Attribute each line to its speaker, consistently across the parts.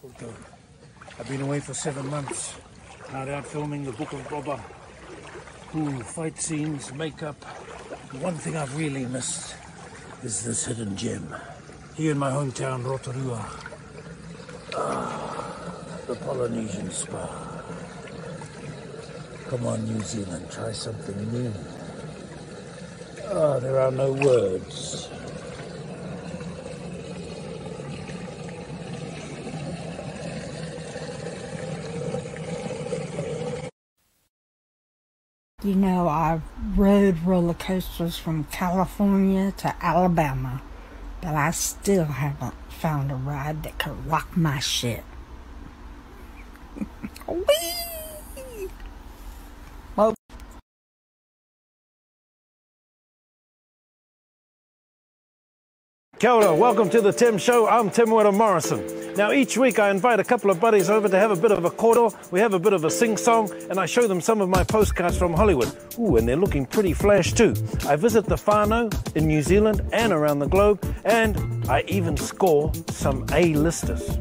Speaker 1: Photo. I've been away for 7 months. Now out filming the Book of Boba. Ooh, fight scenes, makeup. The one thing I've really missed is this hidden gem. Here in my hometown, Rotorua. The Polynesian spa. Come on, New Zealand, try something new. There are no words.
Speaker 2: You know, I rode roller coasters from California to Alabama, but I still haven't found a ride that could rock my shit. Whee! Well,
Speaker 1: Kia ora, welcome to the Tim Show. I'm Tim Morrison. Now each week I invite a couple of buddies over to have a bit of a koro, we have a bit of a sing-song, and I show them some of my postcards from Hollywood. Ooh, and they're looking pretty flash too. I visit the whānau in New Zealand and around the globe, and I even score some A-listers.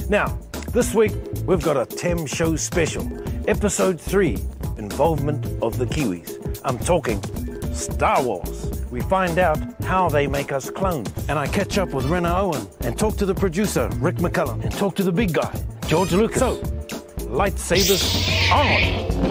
Speaker 1: Now, this week we've got a Tim Show special, Episode 3, Involvement of the Kiwis. I'm talking Star Wars. We find out how they make us clones. And I catch up with Rena Owen and talk to the producer, Rick McCullum, and talk to the big guy, George Lucas. So, lightsabers on!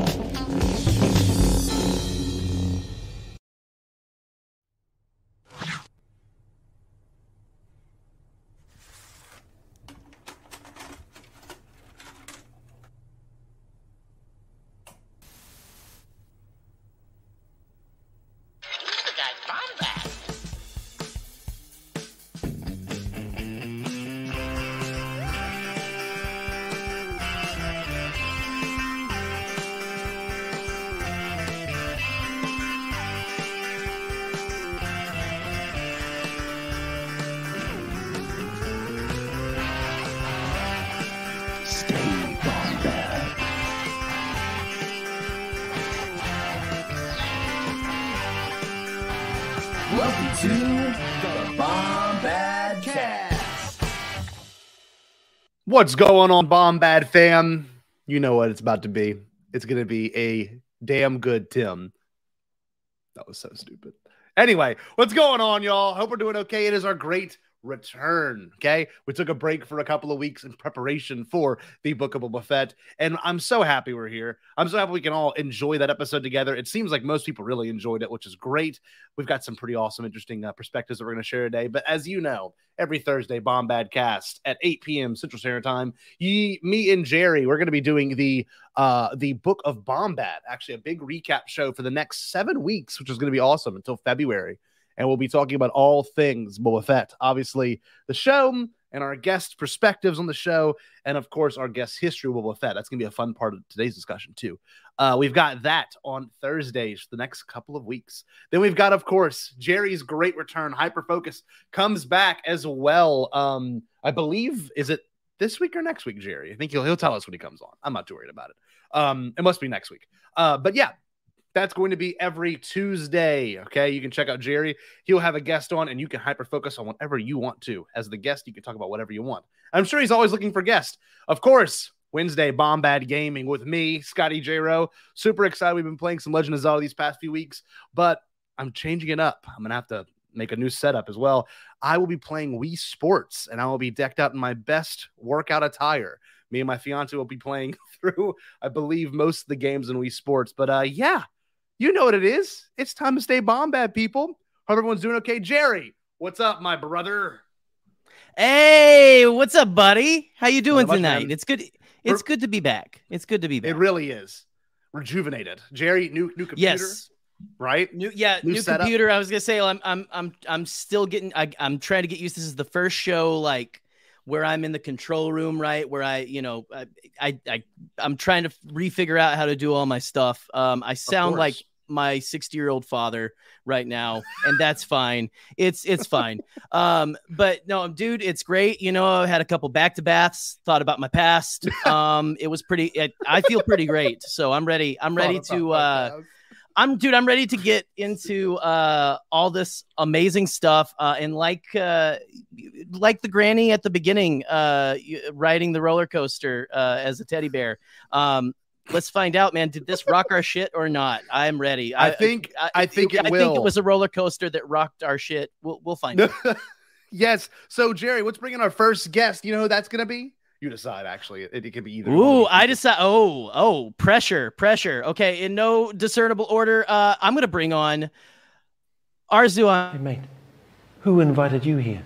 Speaker 3: Welcome to the Bombadcast.
Speaker 4: What's going on, Bombad fam? You know what it's about to be. It's going to be a damn good Tim. That was so stupid. Anyway, what's going on, y'all? Hope we're doing okay. It is our great return, okay? We took a break for a couple of weeks in preparation for the Book of Boba Fett, and I'm so happy we're here. I'm so happy we can all enjoy that episode together. It seems like most people really enjoyed it, which is great. We've got some pretty awesome, interesting perspectives that we're going to share today, but as you know, every Thursday, Bombadcast at 8 p.m. Central Standard Time, me and Jerry, we're going to be doing the Book of Bombad, actually a big recap show for the next 7 weeks, which is going to be awesome until February. And we'll be talking about all things Boba Fett. Obviously, the show and our guest perspectives on the show. And, of course, our guest history of Boba Fett. That's going to be a fun part of today's discussion, too. We've got that on Thursdays for the next couple of weeks. Then we've got, of course, Jerry's great return. Hyperfocus comes back as well. I believe, is it this week or next week, Jerry? I think he'll tell us when he comes on. I'm not too worried about it. It must be next week. But, yeah. That's going to be every Tuesday, okay? You can check out Jerry. He'll have a guest on, and you can hyper-focus on whatever you want to. As the guest, you can talk about whatever you want. I'm sure he's always looking for guests. Of course, Wednesday, Bombad Gaming with me, Scotty J. Rowe. Super excited. We've been playing some Legend of Zelda these past few weeks, but I'm changing it up. I'm going to have to make a new setup as well. I will be playing Wii Sports, and I will be decked out in my best workout attire. Me and my fiance will be playing through, I believe, most of the games in Wii Sports. But, yeah. You know what it is. It's time to stay Bombad, people. Hope everyone's doing okay. Jerry, what's up, my brother?
Speaker 5: Hey, what's up, buddy? How you doing tonight?
Speaker 4: Man.
Speaker 5: It's good. It's good to be back. It's good to be back.
Speaker 4: It really is. Rejuvenated. Jerry, new computer.
Speaker 5: Yes.
Speaker 4: Right?
Speaker 5: New computer. I was gonna say I'm still getting. I'm trying to get used. This is the first show like where I'm in the control room, right? Where I'm trying to refigure out how to do all my stuff. I sound like my 60-year-old father right now, and that's fine. It's fine. But no, dude, it's great. You know, I had a couple back-to-baths, thought about my past. It was pretty, I feel pretty great. So I'm ready. I'm ready to get into all this amazing stuff. And like like the granny at the beginning, riding the roller coaster as a teddy bear. Let's find out, man. Did this rock our shit or not? I'm ready.
Speaker 4: I think it will.
Speaker 5: I think it was a roller coaster that rocked our shit. We'll find out.
Speaker 4: Yes. So, Jerry, let's bring in our first guest. You know who that's going to be? You decide, actually. It could be either.
Speaker 5: Ooh, I decide. Oh, pressure. Okay, in no discernible order, I'm going to bring on Arezou.
Speaker 1: Hey, mate, who invited you here?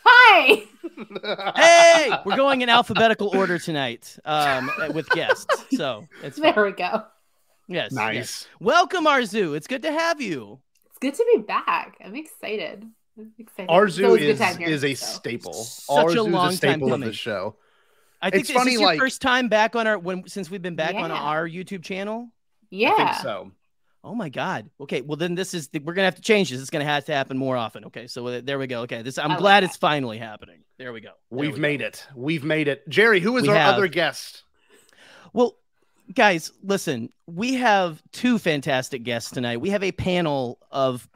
Speaker 6: Hi!
Speaker 5: Hey, we're going in alphabetical order tonight with guests. So it's fun.
Speaker 6: There we go.
Speaker 5: Yes.
Speaker 4: Nice.
Speaker 5: Yes. Welcome, Arezou. It's good to have you.
Speaker 6: It's good to be back. I'm excited.
Speaker 4: Arezou is a staple.
Speaker 5: Such a long time
Speaker 4: of
Speaker 5: coming.
Speaker 4: the show.
Speaker 5: I think
Speaker 4: it's funny,
Speaker 5: this your first time back on since we've been back on our YouTube channel.
Speaker 6: Yeah,
Speaker 4: I think so.
Speaker 5: Oh my God. Okay, well then we're gonna have to change this. It's gonna have to happen more often. Okay, so there we go. Okay, I'm glad it's finally happening. There we go.
Speaker 4: We've made it. Jerry, who is our other guest?
Speaker 5: Well, guys, listen. We have two fantastic guests tonight. We have a panel of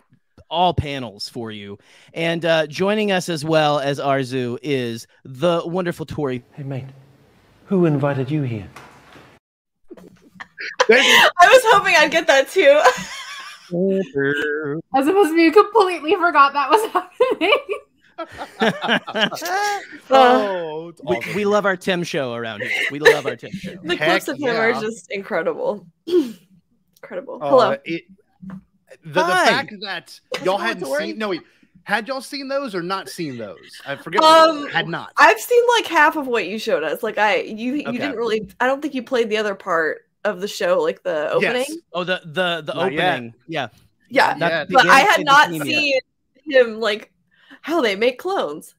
Speaker 5: all panels for you, and joining us as well as Arezou is the wonderful Tori.
Speaker 1: Hey, mate, who invited you here?
Speaker 7: I was hoping I'd get that too.
Speaker 6: I was supposed to be completely forgot that was happening.
Speaker 5: We love our Tim show around here. We love our Tim show.
Speaker 7: The clips of him are just incredible. Incredible. Hello.
Speaker 4: The fact that y'all hadn't seen had y'all seen those or not seen those? I forget. Had not.
Speaker 7: I've seen like half of what you showed us. Like you didn't really. I don't think you played the other part of the show, like the opening.
Speaker 5: Yes. Oh, the opening.
Speaker 7: Yeah. But I had not seen him like how they make clones.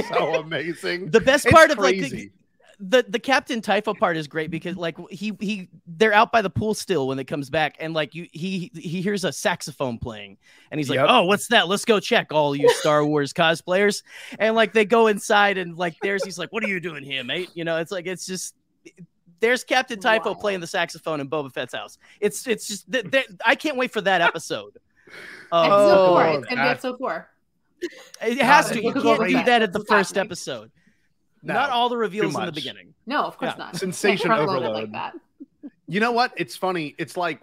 Speaker 4: So amazing.
Speaker 5: The best part of crazy. Like the Captain Typho part is great because like they're out by the pool still when it comes back, and like he hears a saxophone playing and he's like, oh, what's that? Let's go check, all you Star Wars cosplayers. And like they go inside and like he's like, what are you doing here, mate? You know, it's just there's Captain Typho playing the saxophone in Boba Fett's house. It's just I can't wait for that episode.
Speaker 6: Episode 4.
Speaker 5: It has to. You can't do that at the first episode. No, not all the reveals in the beginning.
Speaker 6: No, of course not.
Speaker 4: Sensation overload. Like that. You know what? It's funny. It's like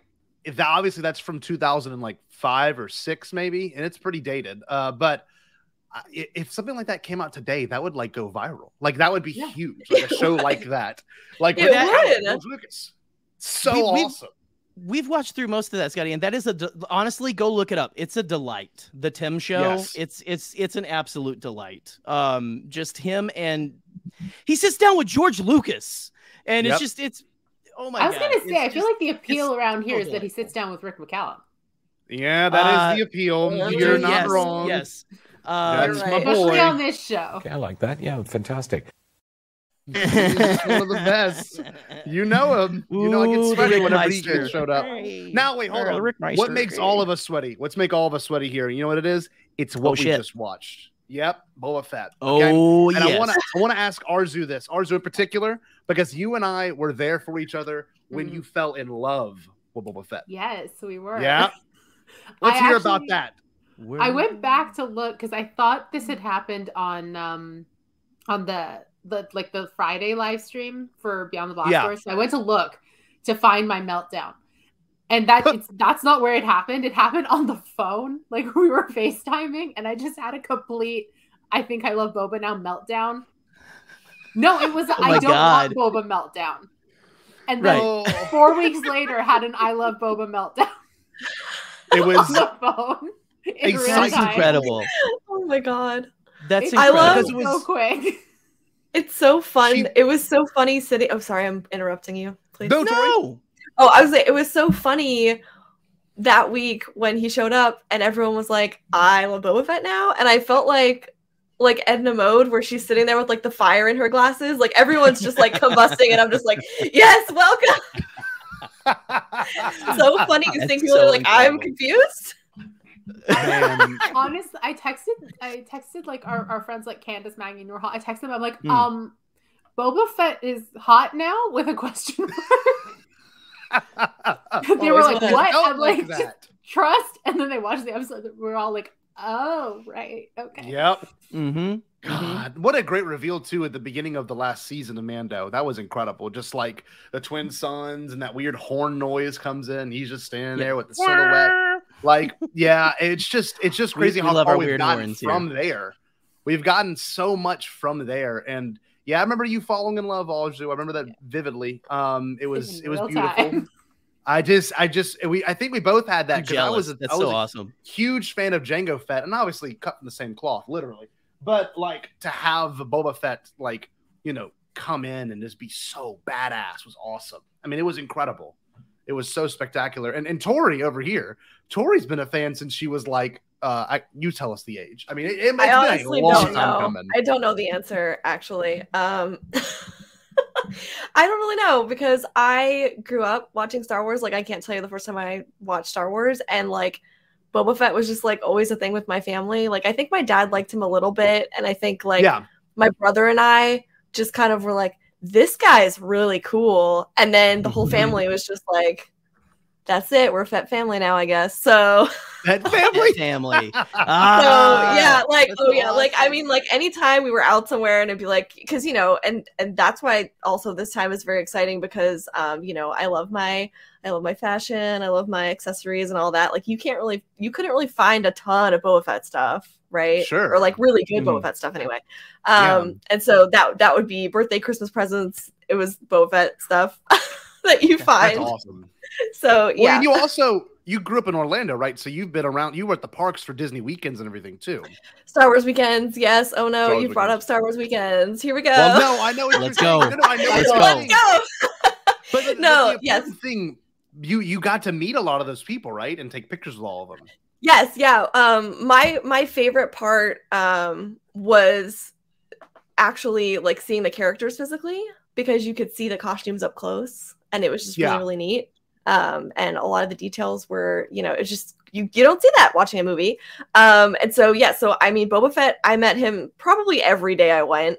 Speaker 4: obviously that's from 2005 or 6 maybe, and it's pretty dated. But if something like that came out today, that would like go viral. Like that would be huge. Like a show like that. Like
Speaker 7: it
Speaker 4: would. So awesome.
Speaker 5: We've watched through most of that, Scotty, and that is honestly, go look it up. It's a delight. The Tim Show. Yes. It's an absolute delight. Just him, and he sits down with George Lucas, and it's oh my God.
Speaker 6: I was gonna say, I feel like the appeal around here is that he sits down with Rick McCallum.
Speaker 4: Yeah, that is the appeal. You're not wrong.
Speaker 5: Yes.
Speaker 4: That's my boy.
Speaker 6: Especially on this show.
Speaker 3: Okay, I like that. Yeah, fantastic.
Speaker 4: He's one of the best. You know him. You know I get sweaty whenever he showed up. Now wait, hold on. What makes all of us sweaty? Let's make all of us sweaty here. You know what it is? It's what we just watched. Yep, Boba Fett. Okay?
Speaker 5: Oh,
Speaker 4: and I want to ask Arezou this. Arezou in particular, because you and I were there for each other when you fell in love with Boba Fett.
Speaker 6: Yes, we were.
Speaker 4: Yeah. Let's hear about that.
Speaker 6: I went back to look because I thought this had happened on the Friday live stream for Beyond the Blast Doors. So I went to look to find my meltdown. And that's not where it happened. It happened on the phone. Like we were FaceTiming and I just had a complete I think I love Boba now meltdown. No, it was I don't want Boba meltdown. And then 4 weeks later had an I love Boba meltdown.
Speaker 4: It was
Speaker 6: on the phone.
Speaker 5: That's incredible.
Speaker 7: Oh my God.
Speaker 5: That's incredible.
Speaker 7: I love
Speaker 6: it so quick.
Speaker 7: It's so fun. It was so funny sitting. Oh, sorry, I'm interrupting you. Please.
Speaker 4: No.
Speaker 7: Oh, I was like, it was so funny that week when he showed up and everyone was like, I love Boba Fett now. And I felt like Edna Mode where she's sitting there with like the fire in her glasses. Like everyone's just like combusting and I'm just like, yes, welcome. So funny to think people are like, I'm confused.
Speaker 6: Honestly, I texted like our friends like Candace, Maggie, and Nurhal. I texted them. I'm like, Boba Fett is hot now with a question mark. They were like, what? I'm like, trust. And then they watched the episode. We're all like, Oh, right. Okay.
Speaker 4: Yep.
Speaker 5: Mm-hmm.
Speaker 4: God, what a great reveal too at the beginning of the last season of Mando. That was incredible. Just like the twin sons and that weird horn noise comes in. He's just standing there with the silhouette. Like, yeah, it's just crazy how far we've gotten from there. We've gotten so much from there. And yeah, I remember you falling in love, Arezou. I remember that vividly. It was beautiful. I think we both had that because I was
Speaker 5: awesome.
Speaker 4: Huge fan of Jango Fett, and obviously cut from the same cloth, literally. But like to have Boba Fett, like, you know, come in and just be so badass was awesome. I mean, it was incredible. It was so spectacular. And Tori over here, Tori's been a fan since she was like, you tell us the age. I mean, it's
Speaker 7: I honestly
Speaker 4: been a long
Speaker 7: don't
Speaker 4: time
Speaker 7: know.
Speaker 4: coming.
Speaker 7: I don't know the answer, actually. I don't really know because I grew up watching Star Wars. Like, I can't tell you the first time I watched Star Wars, and like Boba Fett was just like always a thing with my family. Like, I think my dad liked him a little bit, and I think like my brother and I just kind of were like, this guy is really cool. And then the whole family was just like, that's it. We're Fett family now, I guess. So
Speaker 4: Fett family.
Speaker 5: family.
Speaker 7: So yeah, like
Speaker 5: awesome.
Speaker 7: like I mean, like anytime we were out somewhere and it'd be like, because you know, and that's why also this time is very exciting because you know, I love my fashion, I love my accessories and all that. Like you couldn't really find a ton of Boba Fett stuff, right?
Speaker 4: Sure.
Speaker 7: Or like really good Boba Fett stuff anyway. And so that would be birthday, Christmas presents. It was Boba Fett stuff that you find.
Speaker 4: That's awesome.
Speaker 7: So yeah.
Speaker 4: Well, and you grew up in Orlando, right? So you've been around. You were at the parks for Disney weekends and everything too.
Speaker 7: Star Wars weekends, yes. Oh no, you brought up Star Wars weekends. Here we go.
Speaker 4: Well, no, I know.
Speaker 5: Let's go.
Speaker 4: No, I know.
Speaker 7: Let's go.
Speaker 4: But
Speaker 7: no,
Speaker 4: the
Speaker 7: yes.
Speaker 4: thing, you got to meet a lot of those people, right? And take pictures with all of them.
Speaker 7: Yes, yeah. My favorite part was actually like seeing the characters physically because you could see the costumes up close, and it was just really, really neat. And a lot of the details were, you know, it's just you don't see that watching a movie. And so yeah, so I mean, Boba Fett, I met him probably every day I went,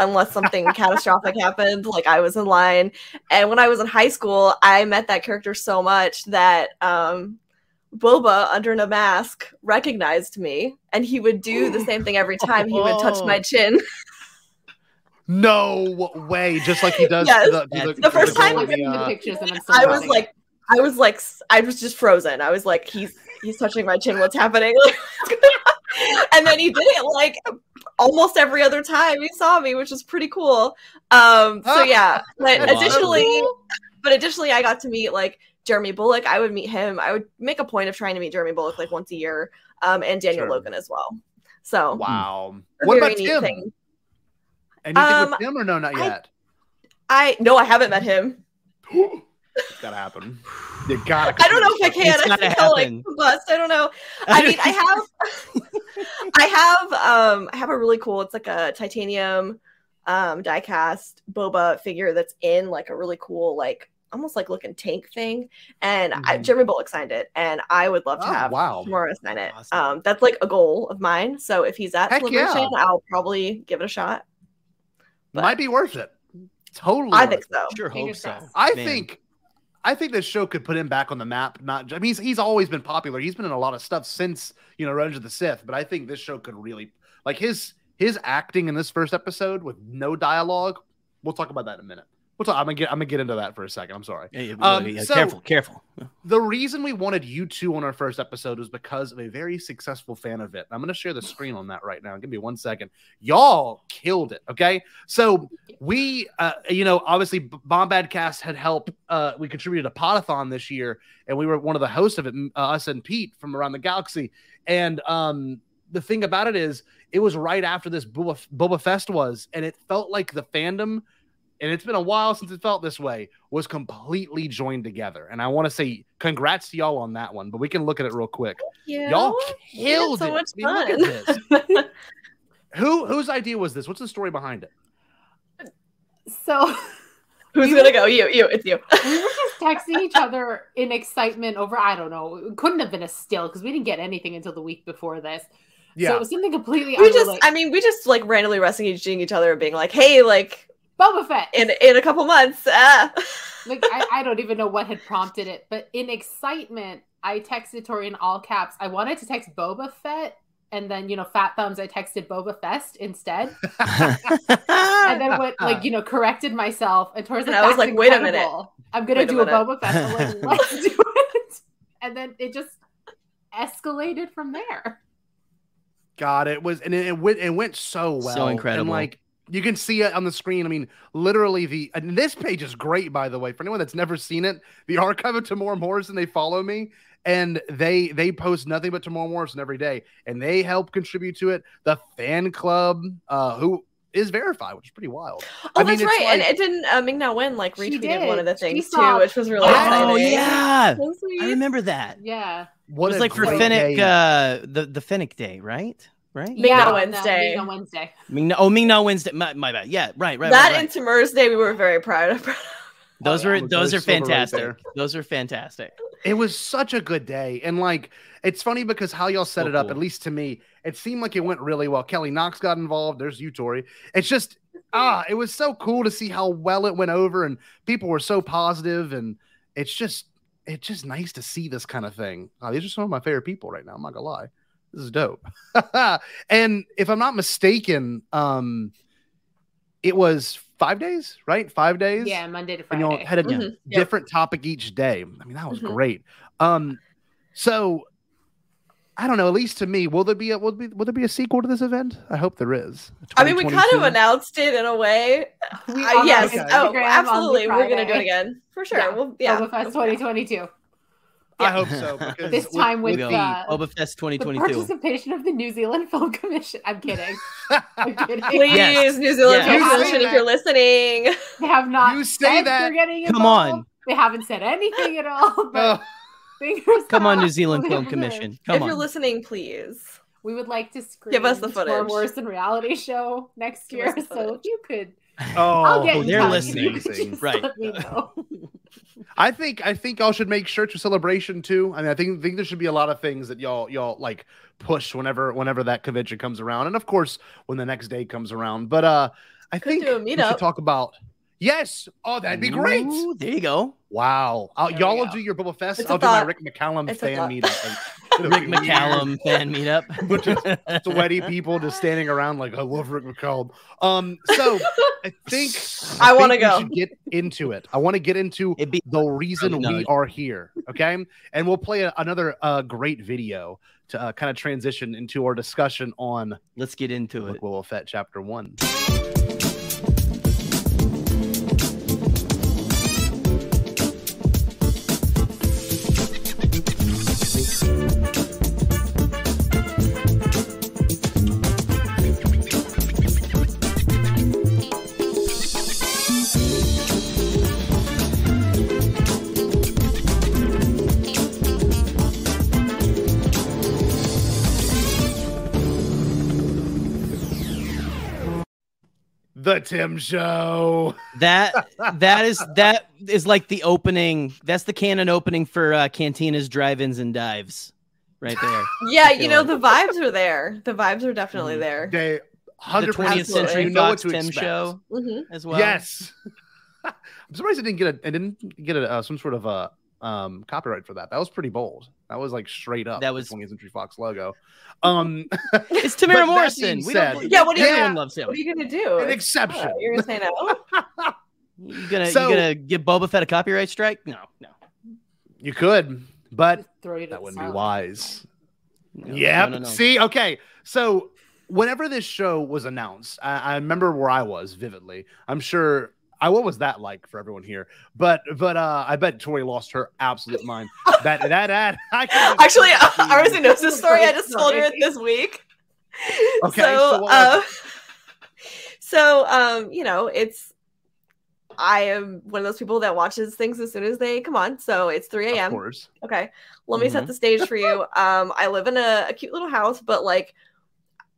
Speaker 7: unless something catastrophic happened, like I was in line. And when I was in high school, I met that character so much that Boba, under a mask, recognized me, and he would do the same thing every time. He would touch my chin.
Speaker 4: No way! Just like he does.
Speaker 7: Yes.
Speaker 6: The first time I seen the pictures, and
Speaker 7: I was just frozen. I was like, he's touching my chin. What's happening? And then he did it like almost every other time he saw me, which was pretty cool. So yeah, but additionally, I got to meet like Jeremy Bulloch. I would meet him. I would make a point of trying to meet Jeremy Bulloch like once a year, and Daniel Logan as well. So
Speaker 4: wow. What about Tim? Anything with him or no, not yet?
Speaker 7: No, I haven't met him.
Speaker 4: It's gotta happen. You gotta.
Speaker 7: I don't know if I can. I feel like bust. I don't know. I mean, I have a really cool. It's like a titanium die-cast Boba figure that's in like a really cool, like almost like looking tank thing. And Jeremy Bulloch signed it, and I would love to have Mora sign it. Awesome. That's like a goal of mine. So if he's at Celebration, I'll probably give it a shot. But
Speaker 4: might be worth it. Totally.
Speaker 7: I think so.
Speaker 5: Sure hope so.
Speaker 4: I think this show could put him back on the map. I mean, he's always been popular. He's been in a lot of stuff since, you know, Revenge of the Sith. But I think this show could really, like his acting in this first episode with no dialogue. We'll talk about that in a minute. I'm gonna get into that for a second. I'm sorry.
Speaker 5: Careful.
Speaker 4: The reason we wanted you two on our first episode was because of a very successful fan of it. I'm gonna share the screen on that right now. Give me 1 second. Y'all killed it. Okay, so we, you know, obviously Bombadcast had helped. We contributed a podathon this year, and we were one of the hosts of it. Us and Pete from around the galaxy. And the thing about it is, it was right after this Boba Fest was, and it felt like the fandom. And it's been a while since it felt this way, was completely joined together. And I want to say congrats to y'all on that one, but we can look at it real quick. Y'all killed it.
Speaker 7: Much fun.
Speaker 4: I mean, look at this. Whose idea was this? What's the story behind it?
Speaker 6: So
Speaker 7: who's going to go? You. It's you.
Speaker 6: We were just texting each other in excitement over, I don't know, it couldn't have been a still because we didn't get anything until the week before this. Yeah. So it was something completely
Speaker 7: we just like randomly messaging each other and being like, hey, like,
Speaker 6: Boba Fett
Speaker 7: in a couple months.
Speaker 6: Like I don't even know what had prompted it, but in excitement, I texted Tori in all caps. I wanted to text Boba Fett, and then, you know, fat thumbs, I texted Boba Fest instead. And then went, like, you know, corrected myself. And Tori's like,
Speaker 7: I was like, wait a minute.
Speaker 6: I'm going to do a Boba Fest. I'm like, let's do it. And then it just escalated from there.
Speaker 4: God, it went so well.
Speaker 5: So incredible.
Speaker 4: And like, you can see it on the screen. I mean, literally and this page is great, by the way. For anyone that's never seen it, the archive of Tamora Morrison, they follow me. And they post nothing but Tamora Morrison every day, and they help contribute to it. The fan club, who is verified, which is pretty wild.
Speaker 7: Oh, that's right. Like, and it didn't Ming-Na Wen like retweeted one of the things too, which was really exciting.
Speaker 5: Oh yeah, I remember that.
Speaker 6: Yeah,
Speaker 5: it was like for Finnick, the Finnick Day, right? Right?
Speaker 7: Ming-Na Wednesday.
Speaker 6: Ming-Na Wednesday.
Speaker 5: Ming-Na Wednesday. My bad. Yeah, right.
Speaker 7: That and Tamura's Day, we were very proud of.
Speaker 5: Those are fantastic. Right, those are fantastic.
Speaker 4: It was such a good day. And like, it's funny because how y'all set it up, at least to me, it seemed like it went really well. Kelly Knox got involved. There's you, Tori. It's just, it was so cool to see how well it went over, and people were so positive, and it's just nice to see this kind of thing. These are some of my favorite people right now. I'm not gonna lie. This is dope. And if I'm not mistaken, it was 5 days, right? 5 days.
Speaker 6: Yeah, Monday to Friday.
Speaker 4: And you had a different topic each day. I mean, that was great. So I don't know. At least to me, will there be a sequel to this event? I hope there is.
Speaker 7: I mean, we kind of announced it in a way. Yes. Okay. Oh, absolutely. We're gonna do it again for sure.
Speaker 6: Yeah. Boba Fest 2022.
Speaker 4: I hope so. Because
Speaker 6: this time with
Speaker 5: Boba Fest 2022.
Speaker 6: Participation of the New Zealand Film Commission. I'm kidding.
Speaker 7: Please, New Zealand Film Commission, if you're listening.
Speaker 6: They have not.
Speaker 4: You say that.
Speaker 6: They're getting involved.
Speaker 5: Come on.
Speaker 6: They haven't said anything at all. But
Speaker 5: come on, New Zealand Film Commission. Come on.
Speaker 7: If you're listening, please.
Speaker 6: We would like to screen
Speaker 7: give us the footage.
Speaker 6: Tamora Morrison reality show next year. So if you could.
Speaker 5: They're listening. Right.
Speaker 6: Let me know.
Speaker 4: I think y'all should make shirts for celebration too. I mean, I think there should be a lot of things that y'all like push whenever that convention comes around, and of course when the next day comes around. But I think we should talk about. Yes. Oh, that'd be great.
Speaker 5: Ooh, there you go.
Speaker 4: Wow. Y'all will do your Boba Fest. I'll do my Rick McCallum fan meetup.
Speaker 5: Rick McCallum fan meetup.
Speaker 4: Just sweaty people just standing around like, I love Rick McCallum. So I think
Speaker 7: we
Speaker 4: should get into it. I want to get into the reason we are here. Okay. And we'll play another great video to kind of transition into our discussion on.
Speaker 5: Let's get into it.
Speaker 4: Boba Fett Chapter 1. The Tim Show.
Speaker 5: That is like the opening. That's the canon opening for Cantinas, Drive-Ins, and Dives, right there.
Speaker 7: Yeah, you know the vibes are there. The vibes are definitely there.
Speaker 4: They 100%.
Speaker 5: The 20th Century Fox Tim Show as well.
Speaker 4: Yes. I'm surprised it didn't get some sort of a copyright for that. That was pretty bold. That was like straight up.
Speaker 5: That was
Speaker 4: 20th Century Fox logo.
Speaker 5: It's Tamora Morrison.
Speaker 7: Everyone
Speaker 5: loves him.
Speaker 7: What are you gonna do?
Speaker 4: An exception.
Speaker 7: You're gonna say no?
Speaker 5: You gonna give Boba Fett a copyright strike? No. You
Speaker 4: could, but that wouldn't be wise. No. See, okay. So whenever this show was announced, I remember where I was vividly. I'm sure. What was that like for everyone here? But I bet Tori lost her absolute mind. That ad.
Speaker 7: Actually, I already knows this story. I just told her it this week.
Speaker 4: Okay.
Speaker 7: So you know, I am one of those people that watches things as soon as they come on. So it's 3 a.m.
Speaker 4: Of course.
Speaker 7: Okay. Let me set the stage for you. I live in a cute little house, but like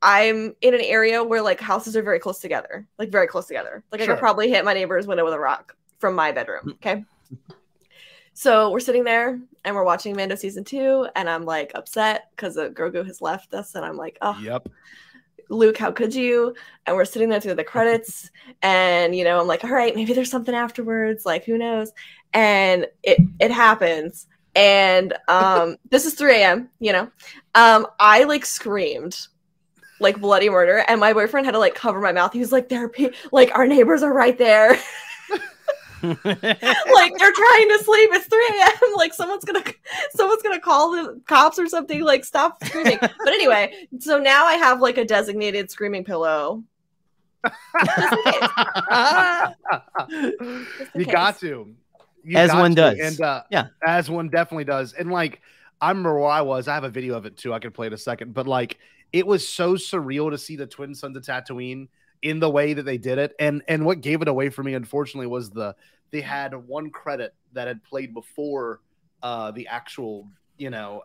Speaker 7: I'm in an area where like houses are very close together. Like very close together. Like I could probably hit my neighbor's window with a rock from my bedroom. Okay. So we're sitting there and we're watching Mando season 2, and I'm like upset because Grogu has left us, and I'm like, oh,
Speaker 4: yep.
Speaker 7: Luke, how could you? And we're sitting there through the credits, and you know, I'm like, all right, maybe there's something afterwards. Like, who knows? And it happens, And this is 3 a.m., you know. I like screamed like bloody murder, and my boyfriend had to like cover my mouth. He was like, like our neighbors are right there. Like they're trying to sleep. It's 3 a.m. Like someone's gonna call the cops or something. Like stop screaming. But anyway, so now I have like a designated screaming pillow.
Speaker 4: You got to.
Speaker 5: As one does.
Speaker 4: And yeah, as one definitely does. And like, I remember where I was. I have a video of it too. I could play it a second. But like, it was so surreal to see the twin sons of Tatooine in the way that they did it. And what gave it away for me, unfortunately, was they had one credit that had played before the actual, you know,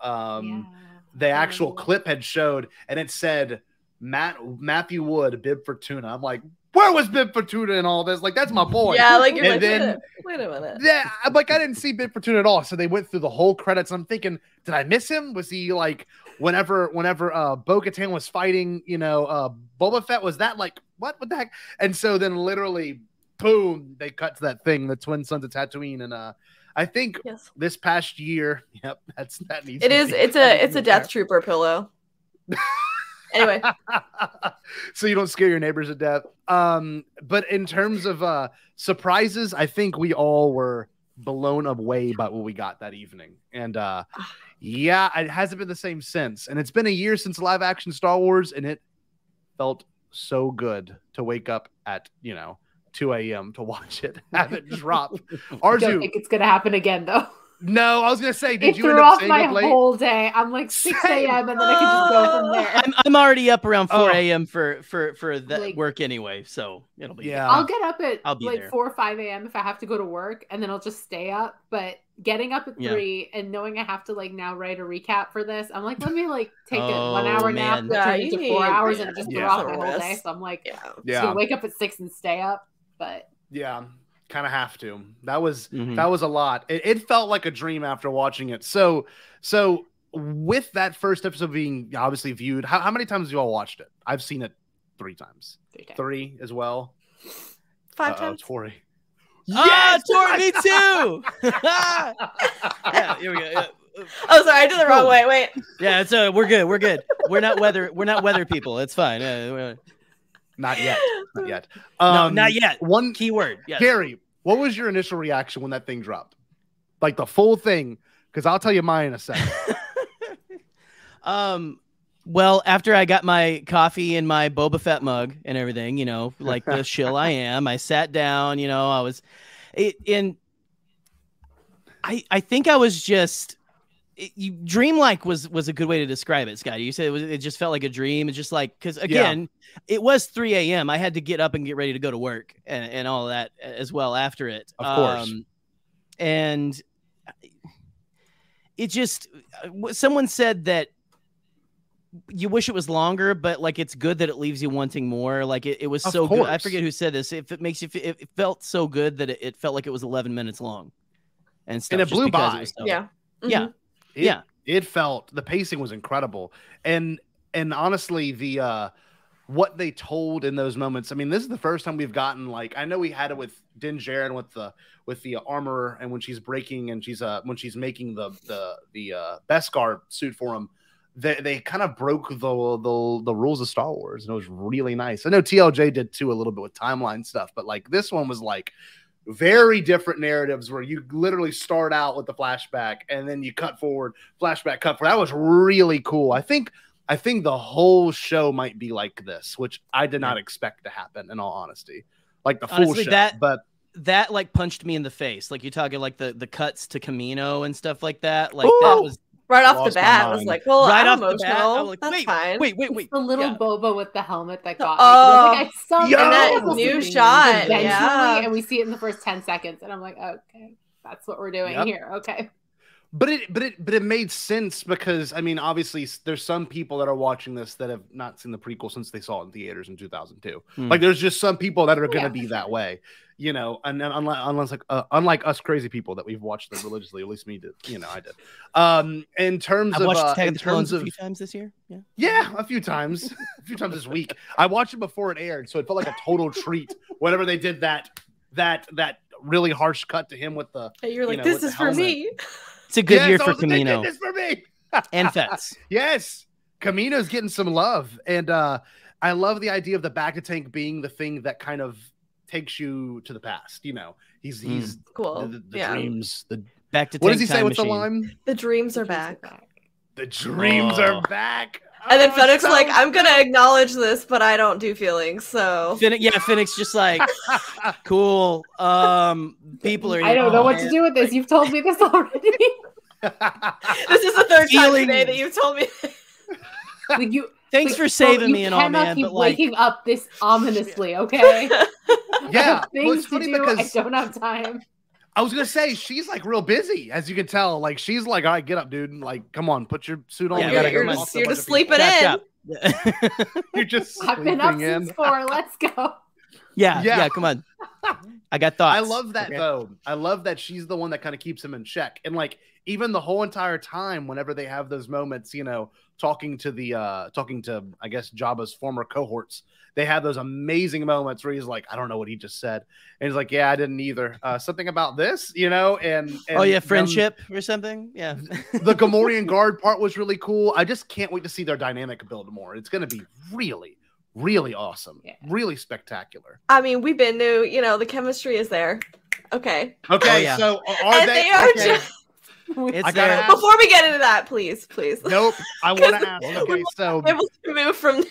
Speaker 4: the actual clip had showed, and it said Matthew Wood, Bib Fortuna. I'm like, where was Bib Fortuna in all this? Like, that's my boy.
Speaker 7: Yeah, like, you're
Speaker 4: and
Speaker 7: like,
Speaker 4: then,
Speaker 7: wait a minute.
Speaker 4: Yeah, I'm like, I didn't see Bib Fortuna at all. So they went through the whole credits. I'm thinking, did I miss him? Was he like, whenever Bo-Katan was fighting, you know, Boba Fett, was that like, what the heck? And so then literally, boom, they cut to that thing, the twin sons of Tatooine. And I think this past year, that needs
Speaker 7: it's a Death Trooper pillow. Anyway,
Speaker 4: so you don't scare your neighbors to death. But in terms of surprises, I think we all were blown away by what we got that evening. And yeah, it hasn't been the same since. And it's been a year since live action Star Wars, and it felt so good to wake up at, you know, 2 a.m. to watch it, have it drop.
Speaker 6: I don't think it's gonna happen again, though.
Speaker 4: No, I was gonna say, did you
Speaker 6: threw
Speaker 4: end up
Speaker 6: off my whole day? I'm like 6 a.m. and then I can just go from there.
Speaker 5: I'm already up around 4 a.m. for that like, work anyway, so it'll be.
Speaker 6: Yeah, I'll get up at like 4 or 5 a.m. if I have to go to work, and then I'll just stay up. But getting up at 3 and knowing I have to like now write a recap for this, I'm like, let me like take a 1 hour nap, turn it to 4 hours, and just throw off my whole day. So I'm like, just gonna wake up at 6 and stay up. But
Speaker 4: yeah. Kind of have to. That was a lot. It felt like a dream after watching it. So with that first episode being obviously viewed, how many times have you all watched it? I've seen it 3 times. 3 as well.
Speaker 7: 5 times.
Speaker 4: Tori.
Speaker 5: Yes, Tori, me too. Yeah, here we go. Yeah.
Speaker 7: Oh, sorry, I did the wrong way. Wait.
Speaker 5: Yeah, it's we're good. We're not weather people. It's fine.
Speaker 4: Not yet. Not yet.
Speaker 5: No, not yet.
Speaker 4: One
Speaker 5: keyword. Yes.
Speaker 4: Gary, what was your initial reaction when that thing dropped? Like the full thing? Because I'll tell you mine in a second.
Speaker 5: Well, after I got my coffee in my Boba Fett mug and everything, you know, like the shill I am, I sat down, you know, I think I was just dreamlike was a good way to describe it, Scotty. You said it just felt like a dream. It's just like, because again, it was 3 a.m. I had to get up and get ready to go to work and all of that as well after it.
Speaker 4: Of course.
Speaker 5: And it just, someone said that you wish it was longer, but like it's good that it leaves you wanting more. Like it was so good. I forget who said this. If it makes you, it felt so good that it felt like it was 11 minutes long and stuff.
Speaker 4: And it blew by.
Speaker 7: Yeah. Mm-hmm.
Speaker 5: Yeah.
Speaker 4: It felt, the pacing was incredible. And honestly, the what they told in those moments, I mean, this is the first time we've gotten, like, I know we had it with Din Djarin with the armor, and when she's breaking and when she's making the Beskar suit for him, they kind of broke the rules of Star Wars, and it was really nice. I know TLJ did too a little bit with timeline stuff, but like this one was like very different narratives where you literally start out with the flashback and then you cut forward, flashback, cut forward. That was really cool. I think the whole show might be like this, which I did not expect to happen, in all honesty. Like the full show.
Speaker 5: That like punched me in the face. Like you're talking like the cuts to Camino and stuff like that. Like that was
Speaker 7: right off the bat. I was like, well,
Speaker 5: right
Speaker 7: I'm
Speaker 5: off the bat, I was like,
Speaker 7: that's fine.
Speaker 5: Wait.
Speaker 6: The little Boba with the helmet that got
Speaker 7: me.
Speaker 6: Like, I saw
Speaker 7: that new shot.
Speaker 6: And we see it in the first 10 seconds, and I'm like, okay, that's what we're doing here. Okay.
Speaker 4: But it made sense because, I mean, obviously there's some people that are watching this that have not seen the prequel since they saw it in theaters in 2002. Like there's just some people that are going to be that way, you know, and then unlike us crazy people that we've watched them religiously, at least me did, you know, I did. In terms
Speaker 5: I've
Speaker 4: of
Speaker 5: watched Attack of the Clones a few times this year.
Speaker 4: Yeah, a few times this week. I watched it before it aired, so it felt like a total treat whenever they did that really harsh cut to him with the.
Speaker 7: You're like, this is for me.
Speaker 5: It's a good year for
Speaker 4: Thank
Speaker 5: Camino
Speaker 4: goodness for me.
Speaker 5: and Fets.
Speaker 4: Yes, Camino's getting some love, and I love the idea of the back to tank being the thing that kind of takes you to the past. You know, he's
Speaker 7: cool.
Speaker 4: The dreams. The
Speaker 5: back to tank.
Speaker 4: What does he say? What's
Speaker 5: machine.
Speaker 4: the line?
Speaker 7: The dreams are back.
Speaker 4: The dreams are back.
Speaker 7: And then Fennec's
Speaker 4: so
Speaker 7: like, I'm gonna acknowledge this, but I don't do feelings. So
Speaker 5: Fennec's just like, cool. People are.
Speaker 6: I don't know what to do with this. You've told me this already.
Speaker 7: This is the third time today that you've told me.
Speaker 6: Like
Speaker 5: Thanks for saving me and all, man.
Speaker 6: Keep
Speaker 5: But like,
Speaker 6: waking up this ominously, okay?
Speaker 4: Yeah,
Speaker 6: things to do. I don't have time.
Speaker 4: I was gonna say she's like real busy, as you can tell. Like she's like, all right, get up, dude. And like, come on, put your suit on.
Speaker 5: Yeah,
Speaker 7: You're just sleeping in.
Speaker 4: You're just.
Speaker 6: I've been up
Speaker 4: in.
Speaker 6: since 4. Let's go.
Speaker 5: Yeah. Come on. I got thoughts.
Speaker 4: I love that though. I love that she's the one that kind of keeps him in check. And like even the whole entire time, whenever they have those moments, you know, talking to I guess Jabba's former cohorts, they have those amazing moments where he's like, I don't know what he just said. And he's like, yeah, I didn't either. Something about this, you know, and
Speaker 5: oh yeah, friendship or something. Yeah.
Speaker 4: The Gamorrean guard part was really cool. I just can't wait to see their dynamic build more. It's gonna be really awesome. Yeah. Really spectacular.
Speaker 7: I mean, we've been new, you know, the chemistry is there. Okay.
Speaker 4: Oh, yeah. So are they just
Speaker 5: it's there.
Speaker 7: Before we get into that, please.
Speaker 4: Nope. I want to ask. Okay, so
Speaker 7: able to move from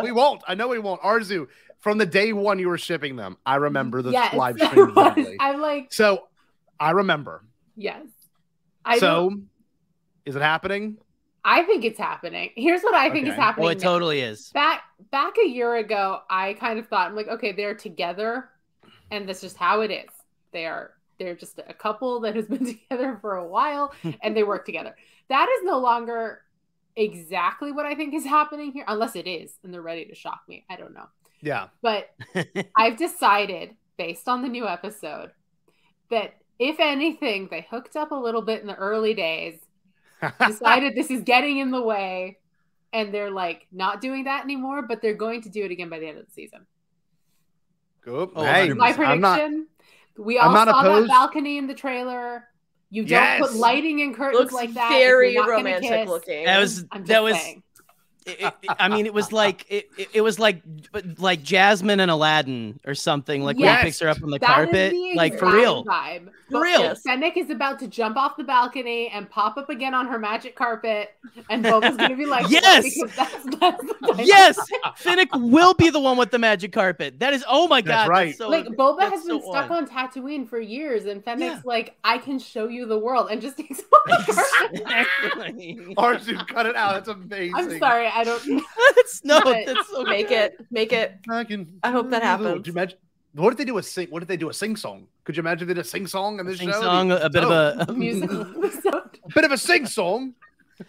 Speaker 4: we won't. I know we won't. Arezou, from the day one you were shipping them, I remember the live
Speaker 6: so
Speaker 4: stream.
Speaker 6: I'm like,
Speaker 4: so I remember.
Speaker 6: Yes.
Speaker 4: Is it happening?
Speaker 6: I think it's happening. Here's what I think is happening.
Speaker 5: Oh, it totally is.
Speaker 6: Back a year ago, I kind of thought, I'm like, okay, they're together, and that's just how it is. They're just a couple that has been together for a while, and they work together. That is no longer exactly what I think is happening here, unless it is, and they're ready to shock me. I don't know.
Speaker 4: Yeah.
Speaker 6: But I've decided, based on the new episode, that if anything, they hooked up a little bit in the early days, decided this is getting in the way, and they're like not doing that anymore, but they're going to do it again by the end of the season.
Speaker 4: Good.
Speaker 5: Oh,
Speaker 4: hey,
Speaker 6: my prediction. We all saw that balcony in the trailer. You don't put lighting and curtains
Speaker 7: looks
Speaker 6: like that.
Speaker 7: Very romantic looking.
Speaker 5: That was. I mean, it was like it was like Jasmine and Aladdin or something. Like when he picks her up on the carpet, like for real.
Speaker 6: Vibe.
Speaker 5: For real.
Speaker 6: Fennec is about to jump off the balcony and pop up again on her magic carpet, and Boba's going to be like,
Speaker 5: yes,
Speaker 6: yes.
Speaker 5: Fennec will be the one with the magic carpet. That is, oh my god,
Speaker 4: that's right.
Speaker 6: So, like Boba has been stuck on Tatooine for years, and Fennec's like, I can show you the world, and just takes
Speaker 4: Arezou, cut it out. That's amazing.
Speaker 6: I'm sorry. I don't.
Speaker 5: That's so
Speaker 7: make it. I hope that happens.
Speaker 4: Could you imagine? What if they do a sing? What if they do a sing song? Could you imagine if they did a sing song in this show?
Speaker 5: Song, a bit of a
Speaker 6: musical episode.
Speaker 4: A bit of a sing song.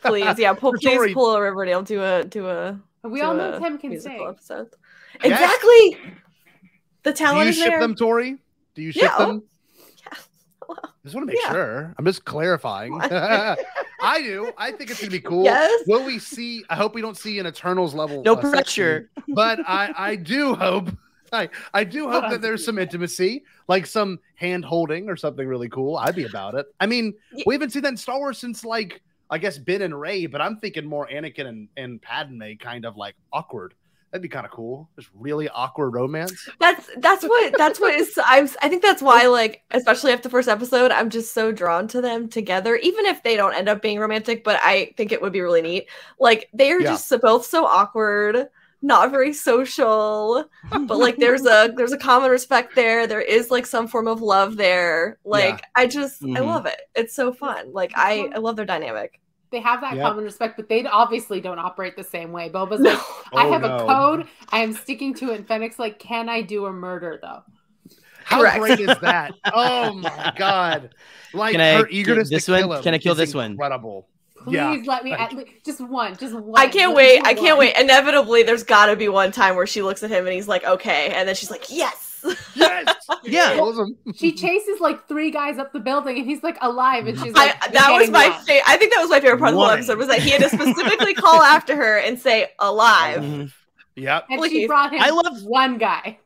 Speaker 7: Please, please pull a Riverdale to a.
Speaker 6: We all know Tim can sing.
Speaker 7: Episode. Exactly. The talent is there.
Speaker 4: Do you ship them, Tori? Do you ship them? I just want to make sure. I'm just clarifying. I do. I think it's gonna be cool.
Speaker 7: Yes.
Speaker 4: Will we see? I hope we don't see an Eternals level.
Speaker 5: No pressure.
Speaker 4: But I do hope. I do hope that there's some intimacy, like some hand holding or something really cool. I'd be about it. I mean, we haven't seen that in Star Wars since like I guess Ben and Rey, but I'm thinking more Anakin and Padme, kind of like awkward. That'd be kind of cool. Just really awkward romance.
Speaker 7: That's what is. I think that's why, like, especially after the first episode, I'm just so drawn to them together. Even if they don't end up being romantic, but I think it would be really neat. Like they are just both so awkward, not very social, but like there's a common respect there. There is like some form of love there. Like I love it. It's so fun. Like I love their dynamic.
Speaker 6: They have that common respect, but they obviously don't operate the same way. Boba's like, I have a code. I am sticking to it. And Fennec's like, can I do a murder, though?
Speaker 4: How great is that? Oh, my God. Like, her eagerness to kill him.
Speaker 5: Can I kill this one?
Speaker 4: Incredible.
Speaker 6: Please let me at least just one.
Speaker 7: I can't wait. I can't wait. Inevitably, there's got to be one time where she looks at him and he's like, okay. And then she's like, yes.
Speaker 4: Yes.
Speaker 5: Yeah.
Speaker 6: She chases like 3 guys up the building and he's like alive and she's like,
Speaker 7: that was my favorite. I think that was my favorite part of the whole episode was that he had to specifically call after her and say alive.
Speaker 4: Mm-hmm. Yep.
Speaker 6: And she brought him one guy.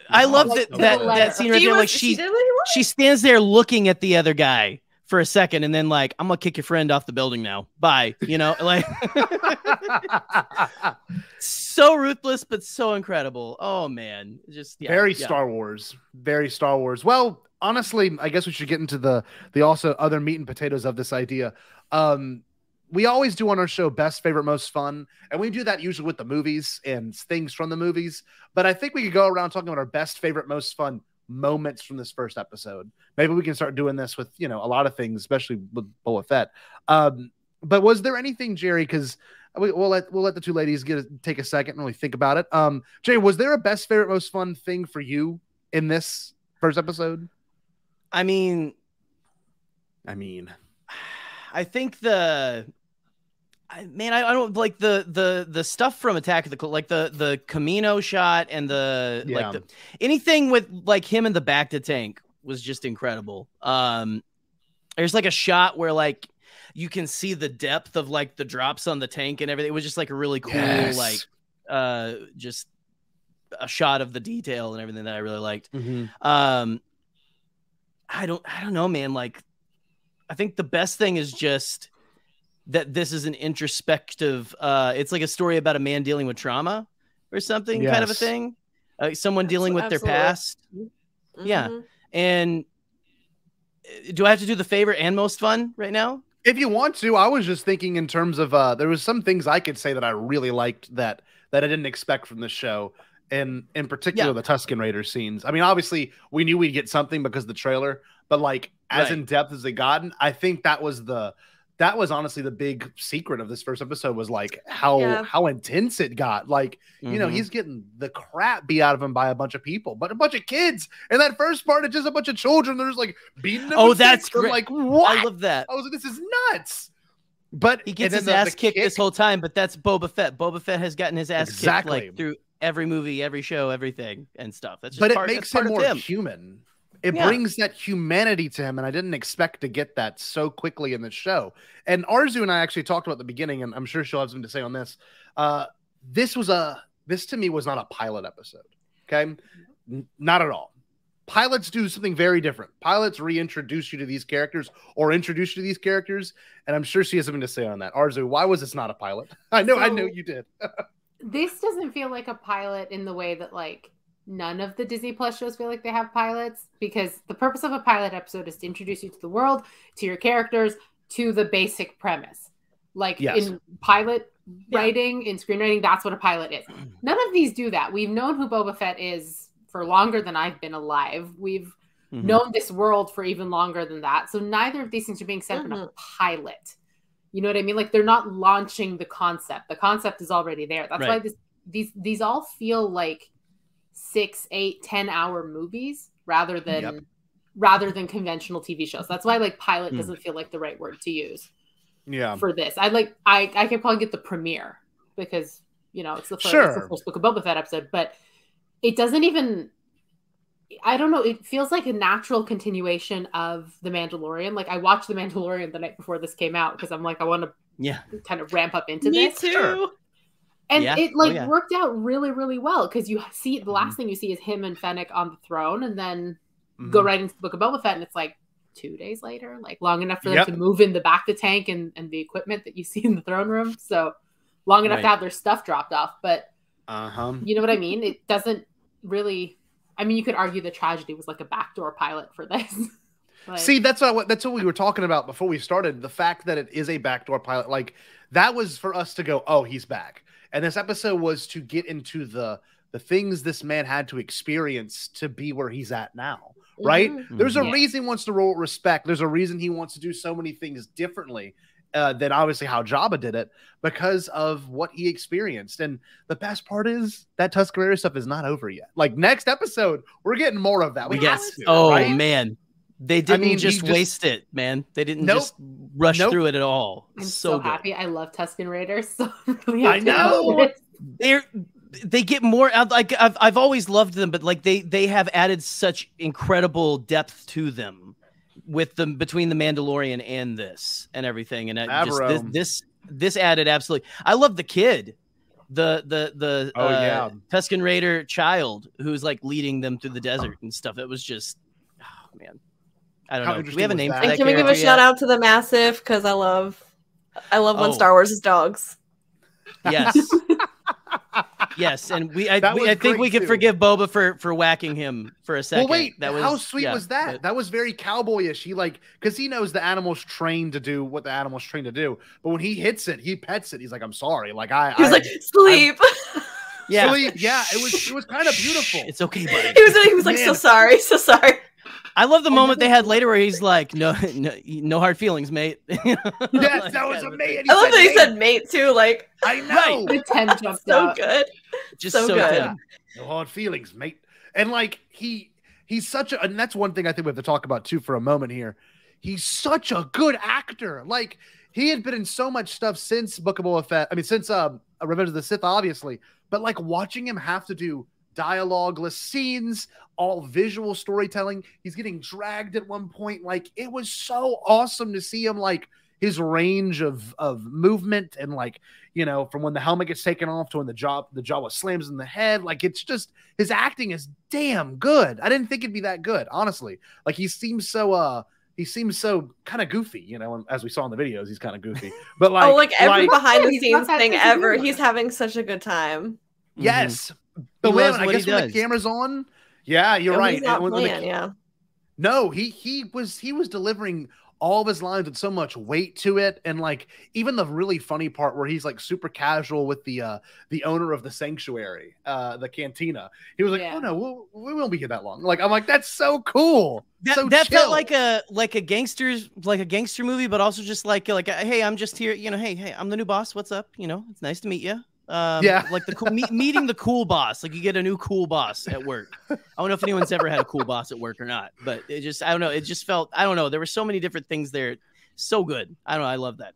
Speaker 5: I love that scene right there. Like she stands there looking at the other guy for a second, and then like, I'm gonna kick your friend off the building now. Bye. You know, like so ruthless, but so incredible. Oh man, just
Speaker 4: very Star Wars. Very Star Wars. Well, honestly, I guess we should get into the also other meat and potatoes of this idea. We always do on our show best, favorite, most fun, and we do that usually with the movies and things from the movies. But I think we could go around talking about our best, favorite, most fun moments from this first episode. Maybe we can start doing this with, you know, a lot of things, especially with Boba Fett. But was there anything, Jerry? Because we'll let the two ladies take a second and really think about it. Jerry, was there a best, favorite, most fun thing for you in this first episode?
Speaker 5: I mean, I think I don't like the stuff from Attack of the Clones, like the Camino shot and anything with like him in the Bacta tank was just incredible. There's like a shot where like you can see the depth of like the drops on the tank and everything. It was just like a really cool just a shot of the detail and everything that I really liked. I don't know, man. Like, I think the best thing is just that this is an introspective, it's like a story about a man dealing with trauma or something, kind of a thing. Someone dealing with their past. Yeah. And do I have to do the favorite and most fun right now?
Speaker 4: If you want to. I was just thinking in terms of, there was some things I could say that I really liked that I didn't expect from this show. And in particular, the Tusken Raider scenes. I mean, obviously we knew we'd get something because of the trailer, but like as in depth as they gotten, I think that was honestly the big secret of this first episode was like how intense it got. Like, you know, he's getting the crap beat out of him by a bunch of people, but a bunch of kids. And that first part, it's just a bunch of children. They're just like beating them.
Speaker 5: Oh, that's great.
Speaker 4: Like, what?
Speaker 5: I love that.
Speaker 4: I was like, this is nuts. But
Speaker 5: he gets his ass kicked this whole time, but that's Boba Fett. Boba Fett has gotten his ass kicked like through every movie, every show, everything and stuff. That's just
Speaker 4: it makes him more human. It brings that humanity to him, and I didn't expect to get that so quickly in the show. And Arezou and I actually talked about the beginning, and I'm sure she'll have something to say on this. This to me was not a pilot episode. Okay, not at all. Pilots do something very different. Pilots reintroduce you to these characters or introduce you to these characters, and I'm sure she has something to say on that. Arezou, why was this not a pilot? I know you did.
Speaker 6: This doesn't feel like a pilot in the way that like none of the Disney Plus shows feel like they have pilots, because the purpose of a pilot episode is to introduce you to the world, to your characters, to the basic premise. Like in pilot writing, in screenwriting, that's what a pilot is. None of these do that. We've known who Boba Fett is for longer than I've been alive. We've known this world for even longer than that. So neither of these things are being set in a pilot. You know what I mean? Like they're not launching the concept. The concept is already there. That's why these all feel like 6, 8, 10-hour movies rather than conventional TV shows. That's why like pilot doesn't feel like the right word to use. For this, I kept calling it the premiere because you know it's the first Book of Boba Fett episode, but it doesn't even. I don't know. It feels like a natural continuation of The Mandalorian. Like I watched The Mandalorian the night before this came out because I'm like I want to kind of ramp up into this.
Speaker 7: Me too.
Speaker 6: And it worked out really, really well because you see the last thing you see is him and Fennec on the throne, and then go right into the Book of Boba Fett, and it's like 2 days later, like long enough for them to move in the Bacta tank and the equipment that you see in the throne room. So long enough to have their stuff dropped off. But you know what I mean? It doesn't really. I mean, you could argue the tragedy was like a backdoor pilot for this.
Speaker 4: See, that's what we were talking about before we started. The fact that it is a backdoor pilot, like that was for us to go, oh, he's back. And this episode was to get into the things this man had to experience to be where he's at now, right? There's a reason he wants to roll with respect. There's a reason he wants to do so many things differently than obviously how Jabba did it because of what he experienced. And the best part is that Tusken Raider stuff is not over yet. Like next episode, we're getting more of that.
Speaker 5: Man. They didn't just waste it, man. They didn't just rush through it at all.
Speaker 6: I'm so happy. I love Tusken Raiders. So really
Speaker 4: I know.
Speaker 5: They get more like I've always loved them, but like they have added such incredible depth to them with them between the Mandalorian and this and everything. And this added absolutely. I love the kid, the Tusken Raider child who's like leading them through the desert and stuff. It was just man. I don't
Speaker 4: How
Speaker 5: know. Do
Speaker 4: interesting
Speaker 5: we have a
Speaker 4: was
Speaker 5: name
Speaker 4: that?
Speaker 5: for that
Speaker 7: And can we give a
Speaker 5: character
Speaker 7: shout
Speaker 5: yet?
Speaker 7: out to the Massive because I love when
Speaker 5: Oh.
Speaker 7: Star Wars is dogs.
Speaker 5: Yes. Yes, and I think
Speaker 4: great,
Speaker 5: we can
Speaker 4: too.
Speaker 5: forgive Boba for whacking him for a second.
Speaker 4: Well, wait,
Speaker 5: that was
Speaker 4: how sweet
Speaker 5: yeah,
Speaker 4: was that?
Speaker 5: but-
Speaker 4: That was very cowboyish. He because he knows the animal's trained to do what the animal's trained to do. But when he hits it, he pets it. He's like, "I'm sorry." Like
Speaker 7: He was like, sleep.
Speaker 5: yeah.
Speaker 4: sleep. Yeah, it was kind of beautiful.
Speaker 5: It's okay, buddy.
Speaker 7: He was like,
Speaker 4: Man.
Speaker 7: so sorry, so sorry.
Speaker 5: I love the moment they had later where he's like, no hard feelings, mate.
Speaker 4: Yes, that was
Speaker 5: God,
Speaker 4: amazing.
Speaker 7: I love that he
Speaker 4: mate.
Speaker 7: said mate too. Like,
Speaker 4: I know.
Speaker 6: The 10 jumped
Speaker 7: so
Speaker 6: out.
Speaker 7: good.
Speaker 5: Just
Speaker 7: So
Speaker 5: so
Speaker 7: good.
Speaker 5: good.
Speaker 4: No hard feelings, mate. And like he's such a, and that's one thing I think we have to talk about too for a moment here. He's such a good actor. Like he had been in so much stuff since Book of Boba Fett. I mean, since Revenge of the Sith, obviously. But like watching him have to do dialogueless scenes, all visual storytelling. He's getting dragged at one point. Like it was so awesome to see him, like his range of movement and like, you know, from when the helmet gets taken off to when the Jawa slams in the head. Like it's just, his acting is damn good. I didn't think it'd be that good, honestly. Like he seems so kind of goofy, you know, and as we saw in the videos, he's kind of goofy. But like,
Speaker 7: every behind the
Speaker 6: he's
Speaker 7: scenes
Speaker 6: not that
Speaker 7: thing
Speaker 6: sense of
Speaker 7: ever.
Speaker 6: humor.
Speaker 7: He's having such a good time.
Speaker 4: yes.
Speaker 5: He
Speaker 4: But wait a
Speaker 5: loves
Speaker 4: minute,
Speaker 5: what
Speaker 4: I
Speaker 5: he
Speaker 4: guess when the
Speaker 5: does.
Speaker 4: camera's on, yeah, you're
Speaker 7: And
Speaker 4: right.
Speaker 7: He's not
Speaker 4: And when
Speaker 7: playing, yeah.
Speaker 4: No, he was delivering all of his lines with so much weight to it, and like even the really funny part where he's like super casual with the owner of the sanctuary, the cantina. He was like,
Speaker 6: Yeah.
Speaker 4: "Oh no, we won't be here that long." Like I'm like, that's so cool.
Speaker 5: That
Speaker 4: chill.
Speaker 5: felt like a gangster movie, but also just like hey, I'm just here, you know, hey, I'm the new boss. What's up? You know, it's nice to meet you.
Speaker 4: Yeah.
Speaker 5: Like the meeting the cool boss. Like you get a new cool boss at work. I don't know if anyone's ever had a cool boss at work or not, but I don't know. It just felt, I don't know. There were so many different things there. So good. I don't know. I love that.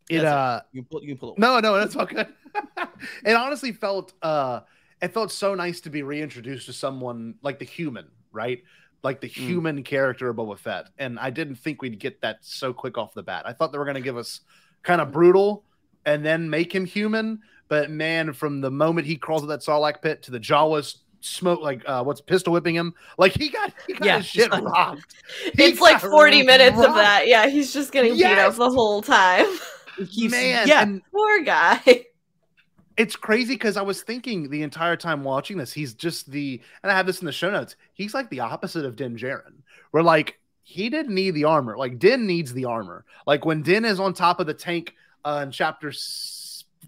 Speaker 4: It
Speaker 5: You can pull it.
Speaker 4: No, that's all good. It honestly felt so nice to be reintroduced to someone like the human, right? Like the human character of Boba Fett. And I didn't think we'd get that so quick off the bat. I thought they were going to give us kind of brutal and then make him human. But man, from the moment he crawls to that Sarlacc pit to the Jawas smoke, like pistol whipping him, like he got his shit rocked.
Speaker 7: It's like 40 minutes of that. Yeah, he's just getting beat up the whole time.
Speaker 4: And
Speaker 7: Poor guy.
Speaker 4: it's crazy because I was thinking the entire time watching this, he's just and I have this in the show notes, he's like the opposite of Din Djarin, where like he didn't need the armor. Like Din needs the armor. Like when Din is on top of the tank in chapter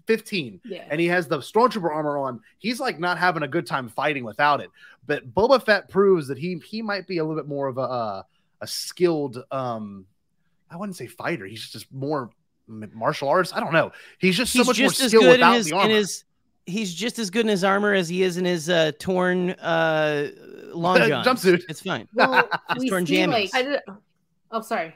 Speaker 4: 15 and he has the stormtrooper armor on, he's like not having a good time fighting without it. But Boba Fett proves that he might be a little bit more of a skilled I wouldn't say fighter, he's just more martial arts. I don't know, he's just so much more skilled without the armor.
Speaker 5: He's just as good in his armor as he is in his torn long johns.
Speaker 4: Jumpsuit.
Speaker 5: It's fine.
Speaker 6: Well, we
Speaker 5: torn
Speaker 6: see,
Speaker 5: jammies.
Speaker 6: oh, sorry.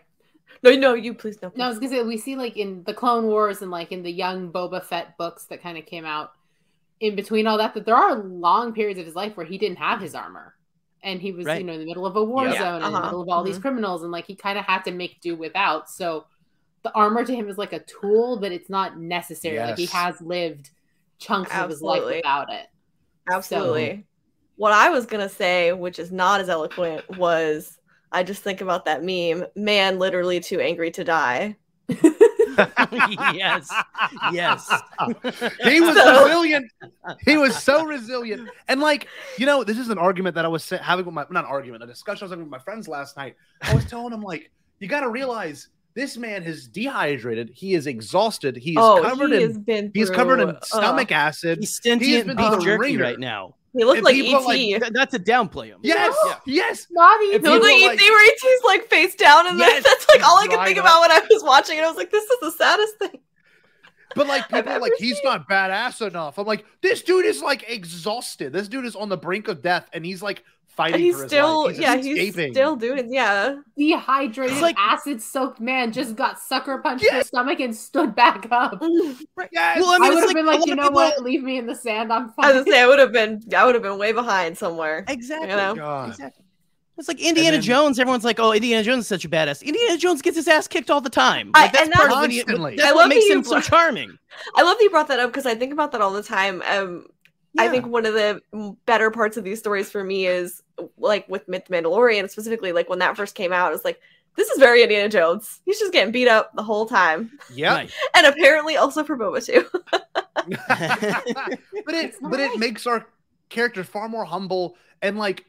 Speaker 7: No, you please no.
Speaker 6: No, I was gonna say we see like in the Clone Wars and like in the young Boba Fett books that kind of came out in between all that there are long periods of his life where he didn't have his armor, and he was in the middle of a war zone, in the middle of all these criminals, and like he kind of had to make do without. So the armor to him is like a tool, but it's not necessary. Like he has lived chunks of his life without it.
Speaker 7: Absolutely. So, what I was gonna say, which is not as eloquent, was I just think about that meme, man literally too angry to die.
Speaker 5: Yes.
Speaker 4: He was resilient. He was so resilient. And like, you know, this is an argument that I was having with a discussion I was having with my friends last night. I was telling them, like, you got to realize this man is dehydrated. He is exhausted. He's covered in stomach acid.
Speaker 5: He's sentient beef jerky right now.
Speaker 7: He looked like E.T.
Speaker 5: Not to downplay him.
Speaker 4: Yes.
Speaker 6: Not E.T.
Speaker 7: He looked like E.T. where E.T.'s like face down, and that's like all I could think about when I was watching it. I was like, this is the saddest thing.
Speaker 4: But like people are like, he's not badass enough. I'm like, this dude is like exhausted. This dude is on the brink of death, and he's like fighting for his life. He's
Speaker 7: still doing
Speaker 6: dehydrated, like, acid-soaked man just got sucker punched in the stomach and stood back up.
Speaker 4: Yes.
Speaker 6: Well, I would have been like, you know what? Leave me in the sand. I'm fine.
Speaker 7: I was gonna say I would have been way behind somewhere.
Speaker 5: Exactly.
Speaker 7: You know?
Speaker 5: Exactly. It's like Indiana Jones. Everyone's like, "Oh, Indiana Jones is such a badass." Indiana Jones gets his ass kicked all the time. Like, that's part of what makes him so charming.
Speaker 7: I love that you brought that up because I think about that all the time. I think one of the better parts of these stories for me is like with The Mandalorian specifically, like when that first came out, it's like, this is very Indiana Jones. He's just getting beat up the whole time.
Speaker 4: Yeah.
Speaker 5: Right.
Speaker 7: And apparently also for Boba too.
Speaker 4: but it makes our character far more humble and like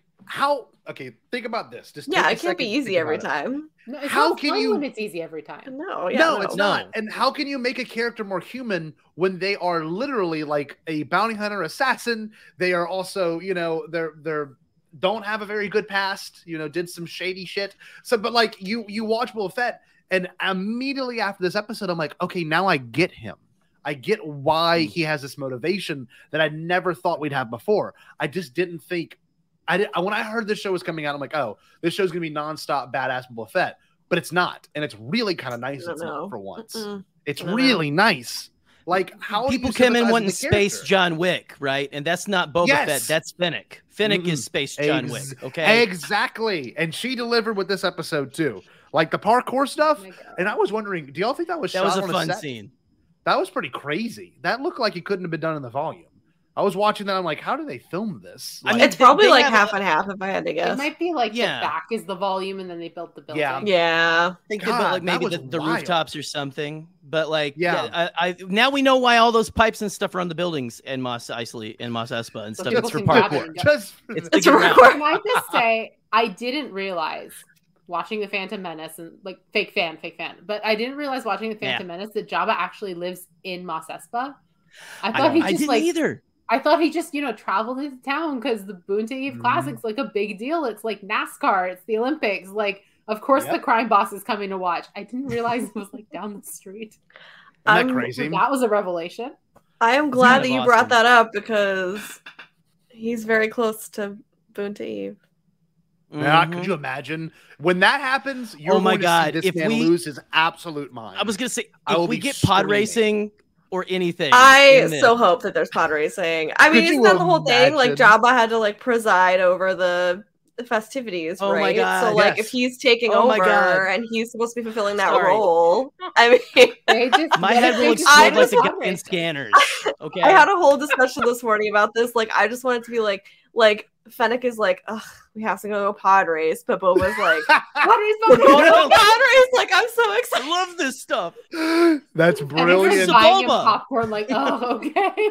Speaker 4: think about this. Just
Speaker 7: it can't be easy every time.
Speaker 6: No, it's
Speaker 4: how
Speaker 6: not
Speaker 4: can
Speaker 6: fun
Speaker 4: you
Speaker 6: when it's easy every time?
Speaker 7: No,
Speaker 4: it's not. And how can you make a character more human when they are literally like a bounty hunter assassin? They are also, they're don't have a very good past, did some shady shit. So, but like you watch Boba Fett, and immediately after this episode, I'm like, okay, now I get him. I get why he has this motivation that I never thought we'd have before. I just didn't think. When I heard this show was coming out, I'm like, oh, this show's gonna be nonstop badass Boba Fett, but it's not, and it's really kind of nice. It's not for once. It's really nice. Like how
Speaker 5: people come in wanting space John Wick, right? And that's not Boba Fett. That's Fennec. Fennec is space John Wick. Okay,
Speaker 4: exactly. And she delivered with this episode too, like the parkour stuff. And I was wondering, do y'all think that was
Speaker 5: a fun scene?
Speaker 4: That was pretty crazy. That looked like it couldn't have been done in the volume. I was watching that. I'm like, how do they film this?
Speaker 7: Like, it's probably like half and half, if I had to guess.
Speaker 6: It might be like the back is the volume, and then they built the building.
Speaker 7: Yeah.
Speaker 5: I think they built like maybe the rooftops or something. But like, I now we know why all those pipes and stuff are on the buildings in Mos Eisley and Mos Espa and stuff. It's for parkour.
Speaker 7: It's for parkour.
Speaker 6: Can I just say, I didn't realize watching the Phantom Menace and like fake fan, but I didn't realize watching the Phantom Menace that Jabba actually lives in Mos Espa. I thought he just
Speaker 5: either.
Speaker 6: I thought he just, traveled into town because the Boonta Eve Classic's like a big deal. It's like NASCAR. It's the Olympics. Like, of course, the crime boss is coming to watch. I didn't realize it was like down the street.
Speaker 4: Isn't that crazy?
Speaker 6: That was a revelation.
Speaker 7: I am glad that you brought that up because he's very close to Boonta Eve.
Speaker 4: Yeah, could you imagine when that happens? You're going to see this man lose his absolute mind.
Speaker 5: I was going to say, if we get pod racing or anything,
Speaker 7: I so hope that there's pod racing. I mean, isn't that the whole thing? Like Jabba had to like preside over the festivities, right?
Speaker 5: My God,
Speaker 7: so like if he's taking over and he's supposed to be fulfilling that role, I mean,
Speaker 5: my head will explode like the gun scanners. Okay,
Speaker 7: I had a whole discussion this morning about this. Like, I just want it to be like Fennec is like, ugh, we have to go pod race, but Boba's like, pod race. Like, I'm so excited.
Speaker 5: I love this stuff.
Speaker 4: That's brilliant.
Speaker 6: Buying him popcorn, like, oh, okay.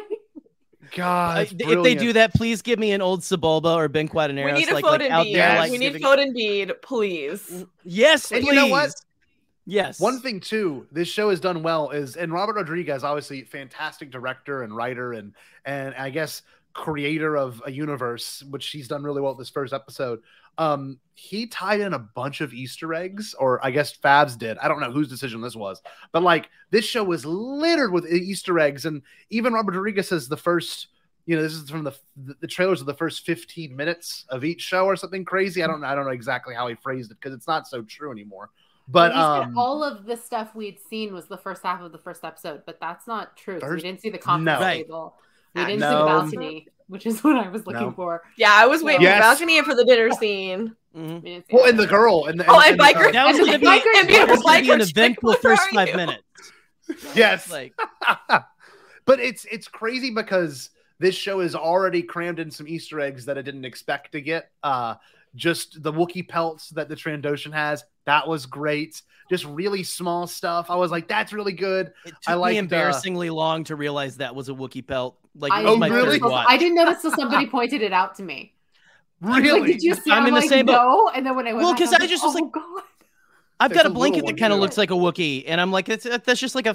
Speaker 4: God,
Speaker 5: if they do that, please give me an old Sebulba or Ben Quaternaros.
Speaker 7: We need a Foden. We need Foden bead, please.
Speaker 5: Yes,
Speaker 4: and
Speaker 5: please.
Speaker 4: You know what?
Speaker 5: Yes.
Speaker 4: One thing too, this show has done well is, and Robert Rodriguez, obviously fantastic director and writer, and I guess creator of a universe, which he's done really well with this first episode. He tied in a bunch of Easter eggs, or I guess Fabs did. I don't know whose decision this was, but like this show was littered with Easter eggs, and even Robert Rodriguez says the first, this is from the trailers of the first 15 minutes of each show or something crazy. I don't know exactly how he phrased it because it's not so true anymore. But
Speaker 6: all of the stuff we'd seen was the first half of the first episode, but that's not true. We didn't see the conference table. We didn't see the balcony, which is what I was looking for.
Speaker 7: Yeah, I was waiting for the balcony and for the dinner scene.
Speaker 5: Mm-hmm.
Speaker 4: Well, and the girl and
Speaker 7: biker.
Speaker 5: That was going to be an eventful first 5 minutes.
Speaker 4: Yes, but it's crazy because this show is already crammed in some Easter eggs that I didn't expect to get. Just the Wookiee pelts that the Trandoshan has, that was great. Just really small stuff. I was like, that's really good.
Speaker 5: It took me embarrassingly long to realize that was a Wookiee pelt. Like, it was my third watch.
Speaker 6: I didn't notice until somebody pointed it out to me.
Speaker 4: Really?
Speaker 6: Like, did you see? I'm in the same boat. And then when I went,
Speaker 5: because I just was like,
Speaker 6: God.
Speaker 5: I've got a blanket that kind of looks like a Wookiee, and I'm like, that's just like a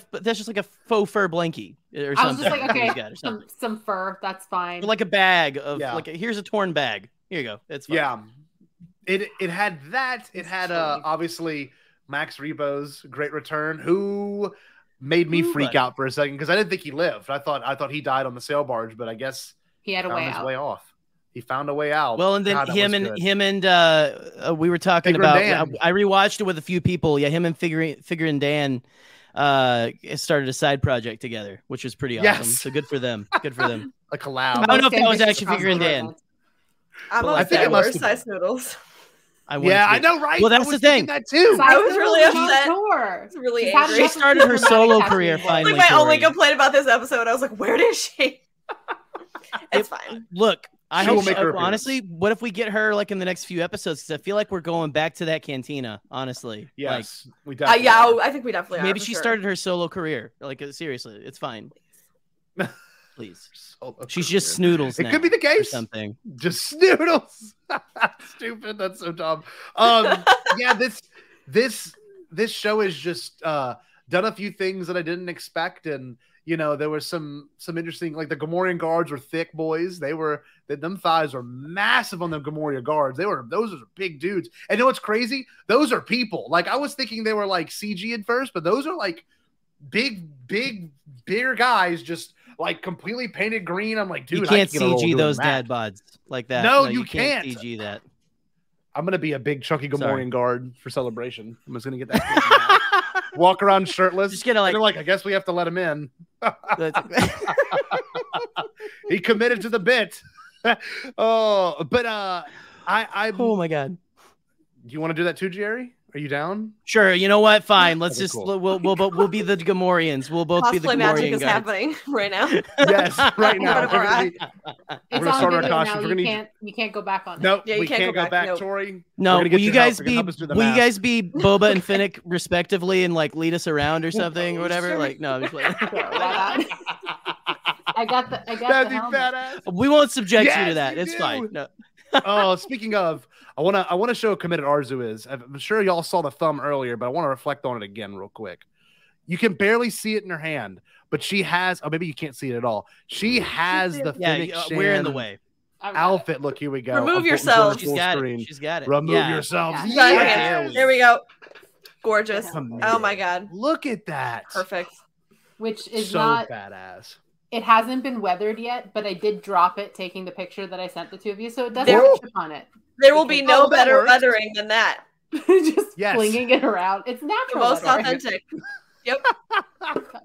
Speaker 5: faux fur blankie or something.
Speaker 6: I was just like, okay, some fur, that's fine.
Speaker 5: Or like a bag of here's a torn bag. Here you go. It's fine.
Speaker 4: Yeah. It had that. It had obviously Max Rebo's great return, who made me freak out for a second because I didn't think he lived. I thought he died on the sail barge, but I guess
Speaker 6: he had a way
Speaker 4: off. He found a way out.
Speaker 5: Well, and then him and we were talking
Speaker 4: Figure
Speaker 5: about.
Speaker 4: Dan.
Speaker 5: I rewatched it with a few people. Yeah, him and Figure and Dan started a side project together, which was pretty awesome.
Speaker 4: Yes.
Speaker 5: So good for them. Good for them.
Speaker 4: A collab.
Speaker 5: I don't know if that was actually Figure and Dan.
Speaker 7: I think it was size noodles.
Speaker 4: I know, right?
Speaker 5: Well, that's the thing.
Speaker 4: That too.
Speaker 7: I was really upset. I was really angry.
Speaker 5: She started her solo career finally.
Speaker 7: Like my only complaint about this episode, I was like, where is she? It's fine.
Speaker 5: Look, I
Speaker 4: She will
Speaker 5: hope
Speaker 4: make her appearance.
Speaker 5: honestly, what if we get her like in the next few episodes? Because I feel like we're going back to that cantina. Honestly,
Speaker 4: Yes, we definitely.
Speaker 7: Yeah,
Speaker 4: are.
Speaker 7: I think we definitely are.
Speaker 5: maybe
Speaker 7: for
Speaker 5: she
Speaker 7: sure.
Speaker 5: started her solo career. Like seriously, it's fine. Please,
Speaker 4: Solo
Speaker 5: she's
Speaker 4: career.
Speaker 5: just Snoodles.
Speaker 4: It
Speaker 5: now
Speaker 4: could be the
Speaker 5: or
Speaker 4: case.
Speaker 5: something.
Speaker 4: Just Snoodles. Stupid. That's so dumb. Yeah, this show has just done a few things that I didn't expect, and you know there was some interesting, like the Gamorrean guards were thick boys. Them thighs were massive on the Gamorrean guards. Those are big dudes. And you know what's crazy? Those are people. Like I was thinking they were like CG at first, but those are like bigger guys, just like completely painted green. I'm like, dude,
Speaker 5: You can't
Speaker 4: I can get a roll
Speaker 5: CG
Speaker 4: doing
Speaker 5: those
Speaker 4: that.
Speaker 5: dad bods like that.
Speaker 4: No, you can't.
Speaker 5: CG that.
Speaker 4: I'm gonna be a big chunky Gamorrean
Speaker 5: Sorry.
Speaker 4: guard for celebration. I'm just gonna get that. Walk around shirtless.
Speaker 5: Just gonna, like-
Speaker 4: And they're like, I guess we have to let him in. He committed to the bit. Oh, but I
Speaker 5: Oh my god.
Speaker 4: do you want to do that too, Jerry? Are you down?
Speaker 5: Sure. You know what? Fine. Let's
Speaker 4: Okay,
Speaker 5: just
Speaker 4: cool.
Speaker 5: we'll be the Gamorreans. We'll both be the
Speaker 7: Cosplay magic
Speaker 5: Gamorrean
Speaker 7: is
Speaker 5: guys.
Speaker 7: happening right now.
Speaker 4: Yes, right now.
Speaker 7: In front of our
Speaker 6: It's
Speaker 4: gonna
Speaker 6: on
Speaker 4: start our
Speaker 6: video
Speaker 4: costumes.
Speaker 6: now.
Speaker 4: We're gonna
Speaker 6: You can't go back on it.
Speaker 4: No,
Speaker 7: Yeah, you
Speaker 4: we
Speaker 7: can't
Speaker 4: can't
Speaker 7: go
Speaker 4: go
Speaker 7: back.
Speaker 4: back,
Speaker 7: Nope.
Speaker 4: Tori.
Speaker 5: No,
Speaker 4: We're gonna get
Speaker 5: will you
Speaker 4: your help.
Speaker 5: guys
Speaker 4: You're
Speaker 5: be
Speaker 4: gonna help us do the
Speaker 5: will you
Speaker 4: math.
Speaker 5: guys be Boba and Finnick respectively and like lead us around or something or whatever? Like no, I'm just like,
Speaker 6: Why not? I got the
Speaker 4: That'd be
Speaker 6: helmet.
Speaker 4: badass.
Speaker 5: we won't subject you
Speaker 4: Yes,
Speaker 5: to that.
Speaker 4: you
Speaker 5: It's
Speaker 4: do.
Speaker 5: fine. No.
Speaker 4: Oh, speaking of, I want to show how committed Arezou is. I'm sure y'all saw the thumb earlier, but I want to reflect on it again real quick. You can barely see it in her hand, but she has. Oh, maybe you can't see it at all. She has the
Speaker 5: Yeah,
Speaker 4: Finnick
Speaker 5: we're in the
Speaker 4: Shan
Speaker 5: way.
Speaker 4: outfit. Look, here we go.
Speaker 7: Remove
Speaker 4: I'm putting
Speaker 7: yourself.
Speaker 4: full
Speaker 5: She's got
Speaker 4: screen.
Speaker 5: it. She's got it.
Speaker 4: Remove
Speaker 5: Yeah.
Speaker 4: yourselves.
Speaker 6: Yeah.
Speaker 7: You got your
Speaker 4: Yes!
Speaker 7: hands. There we go. Gorgeous.
Speaker 4: Amazing.
Speaker 7: Oh my god.
Speaker 4: Look at that.
Speaker 7: Perfect.
Speaker 6: Which is
Speaker 4: So
Speaker 6: not.
Speaker 4: badass.
Speaker 6: It hasn't been weathered yet, but I did drop it taking the picture that I sent the two of you, so it doesn't
Speaker 7: There-
Speaker 6: have chip on it.
Speaker 7: There will be no
Speaker 4: Oh, that
Speaker 7: better
Speaker 4: works.
Speaker 7: weathering than that.
Speaker 6: Just
Speaker 4: Yes.
Speaker 6: flinging it around. It's
Speaker 7: The
Speaker 6: natural.
Speaker 7: most
Speaker 6: weathering.
Speaker 7: authentic. Yep.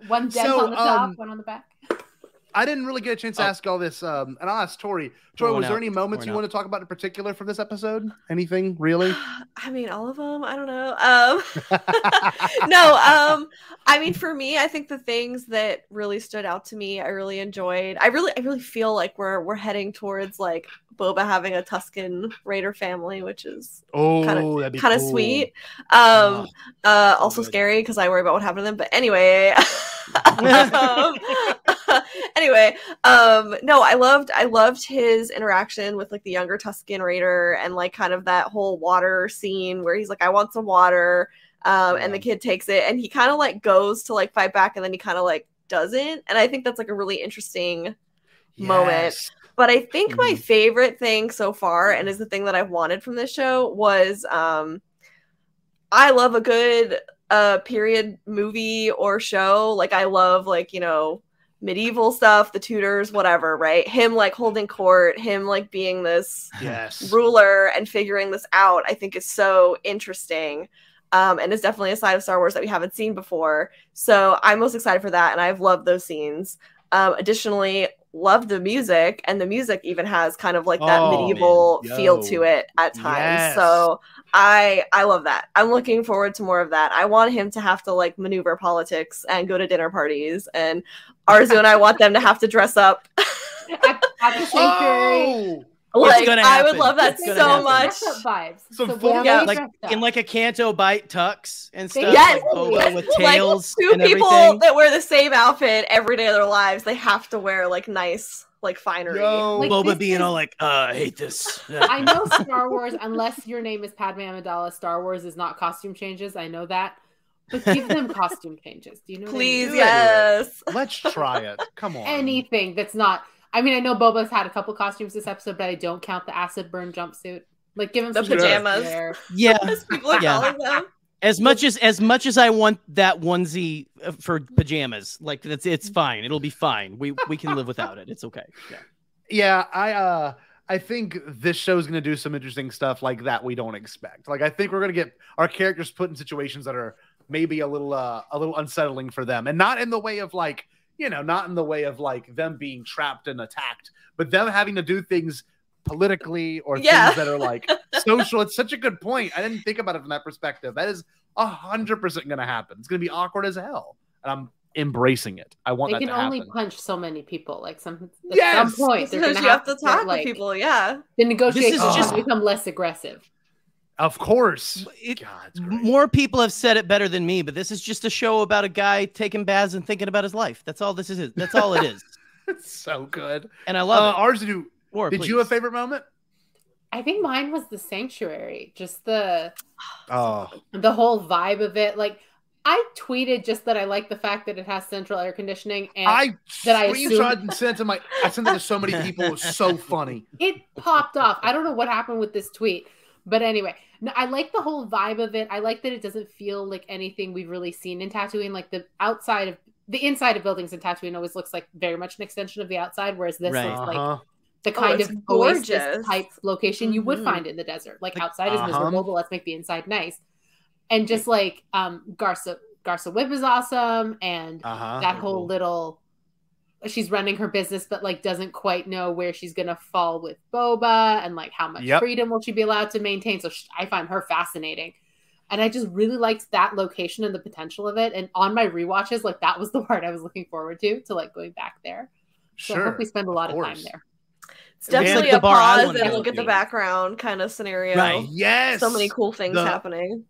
Speaker 6: One dent
Speaker 4: So,
Speaker 6: on the top, one on the back.
Speaker 4: I didn't really get a chance to ask all this, and I'll ask Tori. Tori,
Speaker 5: Pouring
Speaker 4: was there
Speaker 5: out.
Speaker 4: any moments you
Speaker 5: Pouring
Speaker 4: want to talk about in particular for this episode? Anything really?
Speaker 7: I mean, all of them. I don't know. No. I mean, for me, I think the things that really stood out to me, I really enjoyed. I really feel like we're heading towards like Boba having a Tusken Raider family, which is
Speaker 4: Oh,
Speaker 7: kind
Speaker 4: that'd be
Speaker 7: of
Speaker 4: cool.
Speaker 7: sweet.
Speaker 4: Oh,
Speaker 7: Also
Speaker 4: good.
Speaker 7: scary because I worry about what happened to them. But anyway, anyway, no, I loved his interaction with like the younger Tusken Raider and like kind of that whole water scene where he's like, I want some water. And the kid takes it and he kind of like goes to like fight back and then he kind of like doesn't. And I think that's like a really interesting moment.
Speaker 4: Yes.
Speaker 7: But I think my
Speaker 4: Mhm.
Speaker 7: favorite thing so far, and is the thing that I've wanted from this show, was I love a good period movie or show. Like I love like, you know, medieval stuff, the Tudors, whatever, right? Him like holding court, him like being this
Speaker 4: Yes.
Speaker 7: ruler and figuring this out, I think is so interesting. And it's definitely a side of Star Wars that we haven't seen before. So I'm most excited for that, and I've loved those scenes. Additionally, love the music, and the music even has kind of like that
Speaker 4: Oh,
Speaker 7: medieval
Speaker 4: man.
Speaker 7: feel
Speaker 4: Yo.
Speaker 7: to it at times.
Speaker 4: Yes.
Speaker 7: So I love that. I'm looking forward to more of that. I want him to have to like maneuver politics and go to dinner parties, and Arezou and I want them to have to dress up.
Speaker 6: At the sanctuary.
Speaker 4: Oh,
Speaker 7: Like
Speaker 5: gonna
Speaker 7: I would
Speaker 5: happen.
Speaker 7: love that
Speaker 5: It's
Speaker 7: so
Speaker 5: gonna happen.
Speaker 7: much.
Speaker 6: Dress up vibes.
Speaker 4: Some
Speaker 6: So
Speaker 4: full-
Speaker 6: we're
Speaker 7: Yeah,
Speaker 6: already
Speaker 5: like
Speaker 6: dressed up.
Speaker 5: in like a Canto bite tux and stuff,
Speaker 7: Yes,
Speaker 5: like Boba with
Speaker 7: like
Speaker 5: tails
Speaker 7: two
Speaker 5: and
Speaker 7: people
Speaker 5: everything.
Speaker 7: that wear the same outfit every day of their lives, they have to wear like nice like finery.
Speaker 4: yo.
Speaker 6: Like,
Speaker 5: Boba
Speaker 6: this
Speaker 5: being
Speaker 6: is-
Speaker 5: all like, I hate this.
Speaker 6: I know Star Wars, unless your name is Padme Amidala, Star Wars is not costume changes. I know that. But give them costume changes. Do you know what I
Speaker 7: Please,
Speaker 6: mean?
Speaker 4: Do it.
Speaker 7: yes.
Speaker 4: Let's try it. Come on.
Speaker 6: Anything that's not. I mean, I know Boba's had a couple costumes this episode, but I don't count the acid burn jumpsuit. Like, give him
Speaker 7: The
Speaker 6: some
Speaker 7: pajamas.
Speaker 6: there.
Speaker 5: Yeah.
Speaker 7: As people are
Speaker 5: Yeah.
Speaker 7: calling them.
Speaker 5: As much as I want that onesie for pajamas, like it's fine. It'll be fine. We can live without it. It's okay. Yeah.
Speaker 4: Yeah, I think this show's gonna do some interesting stuff like that we don't expect. Like I think we're gonna get our characters put in situations that are maybe a little unsettling for them, and not in the way of like, you know, not in the way of like them being trapped and attacked, but them having to do things politically or
Speaker 7: Yeah.
Speaker 4: things that are like social. It's such a good point. I didn't think about it from that perspective. That is 100% gonna happen. It's gonna be awkward as hell, and I'm embracing it. I want
Speaker 6: they
Speaker 4: that
Speaker 6: can
Speaker 4: to
Speaker 6: only
Speaker 4: happen.
Speaker 6: punch so many people. Like at
Speaker 4: Yes!
Speaker 6: some point, they're
Speaker 7: Because
Speaker 6: gonna
Speaker 7: you have to
Speaker 6: get,
Speaker 7: talk
Speaker 6: like,
Speaker 7: with people. Yeah.
Speaker 6: the negotiations
Speaker 5: This is
Speaker 6: have
Speaker 5: just-
Speaker 6: to become less aggressive.
Speaker 4: Of course.
Speaker 5: It-
Speaker 4: God, it's great.
Speaker 5: More people have said it better than me, but this is just a show about a guy taking baths and thinking about his life. That's all this is. That's all it is.
Speaker 4: It's so good.
Speaker 5: And I love it.
Speaker 4: Arezou,
Speaker 5: More,
Speaker 4: did
Speaker 5: please.
Speaker 4: you have a favorite moment?
Speaker 6: I think mine was the sanctuary. Just the
Speaker 4: Oh,
Speaker 6: whole vibe of it. Like, I tweeted just that I like the fact that it has central air conditioning, and
Speaker 4: I
Speaker 6: that I
Speaker 4: screenshot and sent it I sent it to so many people. It was so funny.
Speaker 6: it popped off. I don't know what happened with this tweet, but anyway, no, I like the whole vibe of it. I like that it doesn't feel like anything we've really seen in Tatooine. Like the inside of buildings in Tatooine always looks like very much an extension of the outside, whereas this
Speaker 5: Right.
Speaker 6: is like the kind
Speaker 7: it's
Speaker 6: of
Speaker 7: gorgeous.
Speaker 6: oasis type location you would find in the desert. Like outside is miserable, but let's make the inside nice. And just like Garza Whip is awesome, and that whole little, she's running her business but like doesn't quite know where she's gonna fall with Boba, and like how much freedom will she be allowed to maintain. So I find her fascinating, and I just really liked that location and the potential of it. And on my rewatches, like that was the part I was looking forward to like going back there. So I hope we spend a lot of time there.
Speaker 7: It's definitely
Speaker 5: the
Speaker 7: a
Speaker 5: bar I
Speaker 7: pause
Speaker 5: wanna
Speaker 7: and
Speaker 5: go
Speaker 7: look at the
Speaker 5: to.
Speaker 7: background kind of scenario.
Speaker 5: Right.
Speaker 4: Yes.
Speaker 7: So many cool things happening.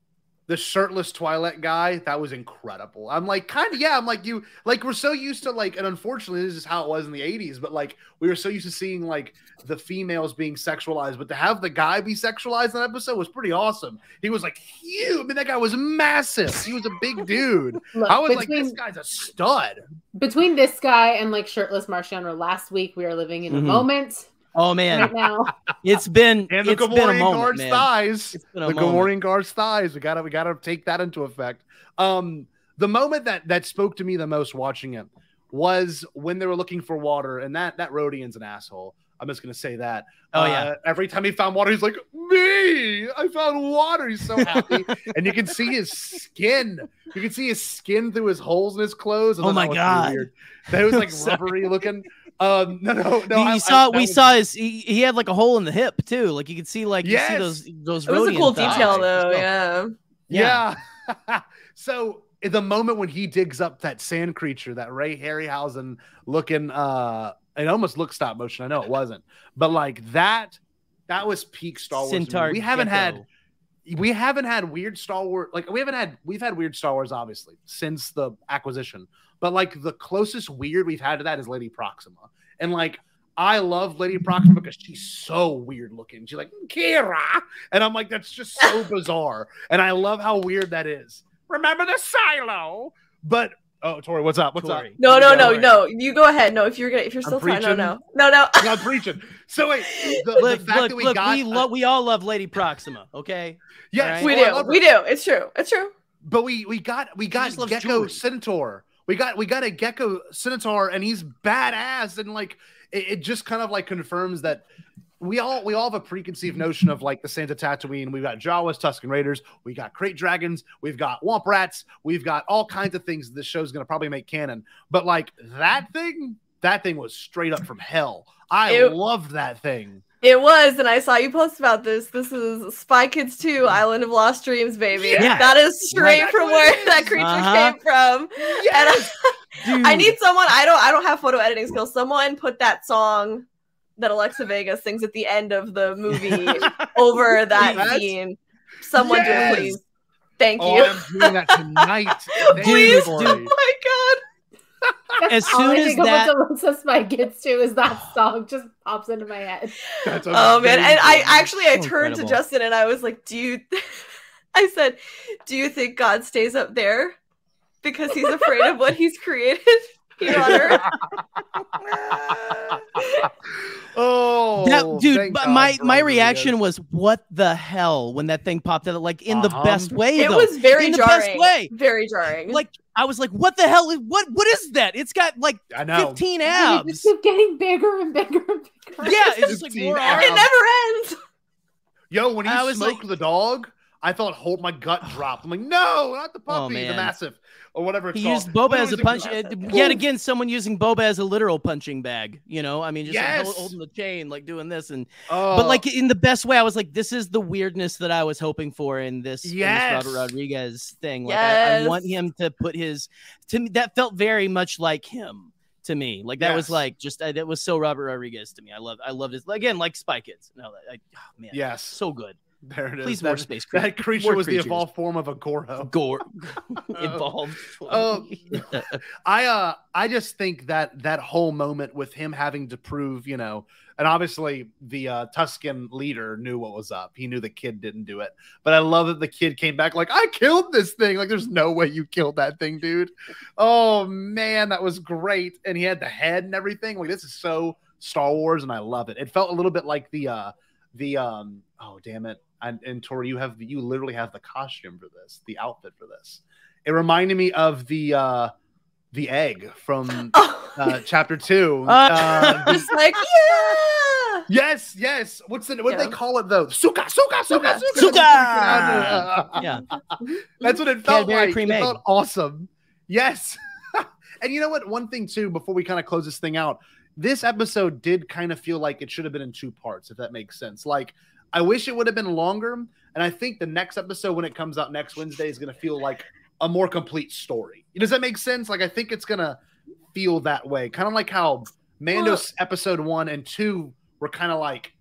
Speaker 4: The shirtless Twi'lek guy, that was incredible. I'm like, I'm like, we're so used to like, and unfortunately, this is how it was in the 80s, but like, we were so used to seeing like the females being sexualized, but to have the guy be sexualized in that episode was pretty awesome. He was like huge. I mean, that guy was massive. He was a big dude.
Speaker 6: Look,
Speaker 4: I was like, this guy's a stud.
Speaker 6: Between this guy and like shirtless Marciano last week, we are living in a moment.
Speaker 5: Oh man,
Speaker 6: right now
Speaker 5: it's been
Speaker 4: and the Gamorrean guard's thighs.
Speaker 5: It's been
Speaker 4: the Gamorrean guard's thighs. We gotta take that into effect. The moment that spoke to me the most watching it was when they were looking for water, and that Rodian's an asshole. I'm just gonna say that.
Speaker 5: Oh yeah.
Speaker 4: Every time he found water, he's like, "Me! I found water!" He's so happy, and you can see his skin. You can see his skin through his holes in his clothes.
Speaker 5: Oh my god!
Speaker 4: Weird. That was like rubbery looking. No.
Speaker 5: We saw his. He had like a hole in the hip too. Like you could see, like you see those.
Speaker 7: It was a cool
Speaker 5: thighs.
Speaker 7: detail though.
Speaker 4: Yeah. So the moment when he digs up that sand creature, that Ray Harryhausen looking, it almost looked stop motion. I know it wasn't, but like that was peak Star Wars.
Speaker 5: Centaur
Speaker 4: We haven't
Speaker 5: Gecko.
Speaker 4: had weird Star Wars. Like we've had weird Star Wars obviously since the acquisition. But like the closest weird we've had to that is Lady Proxima. And like I love Lady Proxima because she's so weird looking. She's like, Kira. And I'm like, that's just so bizarre. And I love how weird that is. Remember the silo? But Tori, what's up? What's
Speaker 5: Tori.
Speaker 4: up?
Speaker 7: No. You go ahead. No, if you're still trying, no.
Speaker 4: I'm preaching. So wait, the fact that
Speaker 5: we all love Lady Proxima, okay?
Speaker 4: Yes,
Speaker 7: right? we do. It's true.
Speaker 4: But we got Gecko Centaur. We got a Gecko Centaur, and he's badass, and like it just kind of like confirms that we all have a preconceived notion of like the Sands of Tatooine. We've got Jawas, Tusken Raiders, we got Krayt Dragons, we've got Womp Rats, we've got all kinds of things this show's gonna probably make canon. But like that thing was straight up from hell. I loved that thing.
Speaker 7: It was, and I saw you post about this. This is Spy Kids 2, Island of Lost Dreams, baby.
Speaker 5: Yeah.
Speaker 7: That is straight from where that creature came from.
Speaker 4: Yes.
Speaker 7: And I need someone. I don't have photo editing skills. Someone put that song that Alexa Vega sings at the end of the movie over that scene. Someone do it, please. Thank you.
Speaker 4: I'm doing that tonight.
Speaker 7: Please. Oh my god.
Speaker 5: As soon as that
Speaker 6: Alexa Spy gets to is that song just pops into my head.
Speaker 7: Oh man, and I turned to Justin and I was like, I said, do you think God stays up there because he's afraid of what he's created here on Earth?
Speaker 5: Dude, my reaction was, what the hell, when that thing popped out, like in the best way.
Speaker 7: It was very jarring. Very jarring.
Speaker 5: Like I was like, what the hell is what is that? It's got like 15 abs.
Speaker 6: It just keep getting bigger and bigger and bigger.
Speaker 5: Yeah, it's just like more arms.
Speaker 7: It never ends.
Speaker 4: Yo, when he smoked the dog, I thought my gut dropped. I'm like, no, not the puppy, the massive, or whatever it's
Speaker 5: he
Speaker 4: called.
Speaker 5: used Boba as a punch. Yet again, someone using Boba as a literal punching bag. You know, I mean, just like holding the chain, like doing this, and but like in the best way. I was like, this is the weirdness that I was hoping for in this, Robert Rodriguez thing. Like, I want him to put his. To me, that felt very much like him. To me, like that was like just that was so Robert Rodriguez to me. I loved it again, like Spy Kids. No, man, so good.
Speaker 4: There it is.
Speaker 5: Please, more space creatures.
Speaker 4: That creature was the evolved form of a Goro.
Speaker 5: Evolved.
Speaker 4: I just think that whole moment with him having to prove, you know, and obviously the Tusken leader knew what was up. He knew the kid didn't do it. But I love that the kid came back like, I killed this thing. Like, there's no way you killed that thing, dude. Oh, man, that was great. And he had the head and everything. Like, this is so Star Wars, and I love it. It felt a little bit like the oh, damn it. And Tori, you literally have the costume for this, the outfit for this. It reminded me of the egg from chapter 2.
Speaker 7: It's like, yeah.
Speaker 4: Yes. What do they call it though? Suka.
Speaker 5: Yeah.
Speaker 4: That's what it felt like. It felt awesome. Yes. And you know what? One thing too, before we kind of close this thing out, this episode did kind of feel like it should have been in 2 parts, if that makes sense. Like, I wish it would have been longer. And I think the next episode, when it comes out next Wednesday, is going to feel like a more complete story. Does that make sense? Like, I think it's going to feel that way. Kind of like how Mando's episode 1 and 2 were kind of like,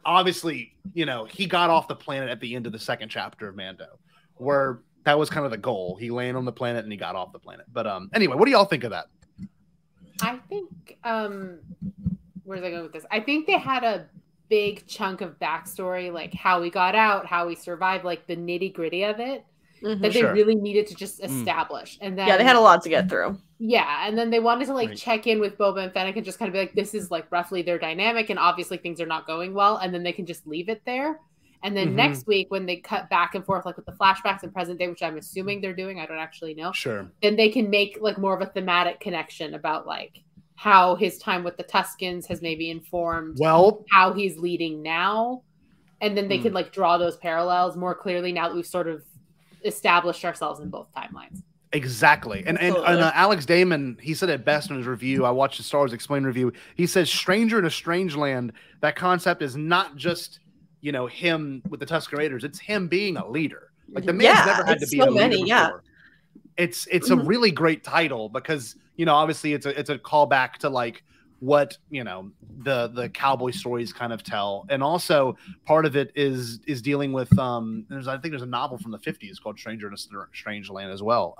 Speaker 4: obviously, you know, he got off the planet at the end of the 2nd chapter of Mando, where that was kind of the goal. He landed on the planet and he got off the planet. But anyway, what do y'all think of that?
Speaker 6: I think, where's I going with this? I think they had a big chunk of backstory, like how he got out, how he survived, like the nitty gritty of it, that they really needed to just establish. And then
Speaker 7: they had a lot to get through.
Speaker 6: Yeah, and then they wanted to like check in with Boba and Fennec and just kind of be like, this is like roughly their dynamic, and obviously things are not going well, and then they can just leave it there. And then next week, when they cut back and forth, like with the flashbacks and present day, which I'm assuming they're doing, I don't actually know.
Speaker 4: Sure.
Speaker 6: Then they can make like more of a thematic connection about like how his time with the Tuskens has maybe informed how he's leading now. And then they can like draw those parallels more clearly now that we've sort of established ourselves in both timelines.
Speaker 4: Exactly. And Alex Damon, he said it best in his review. I watched the Star Wars Explained review. He says, Stranger in a Strange Land, that concept is not just, you know, him with the Tusken Raiders. It's him being a leader. Like, the man's never had to be a leader before. It's a really great title because, you know, obviously it's a callback to like what, you know, the cowboy stories kind of tell. And also part of it is dealing with I think there's a novel from the 50s called Stranger in a Strange Land as well.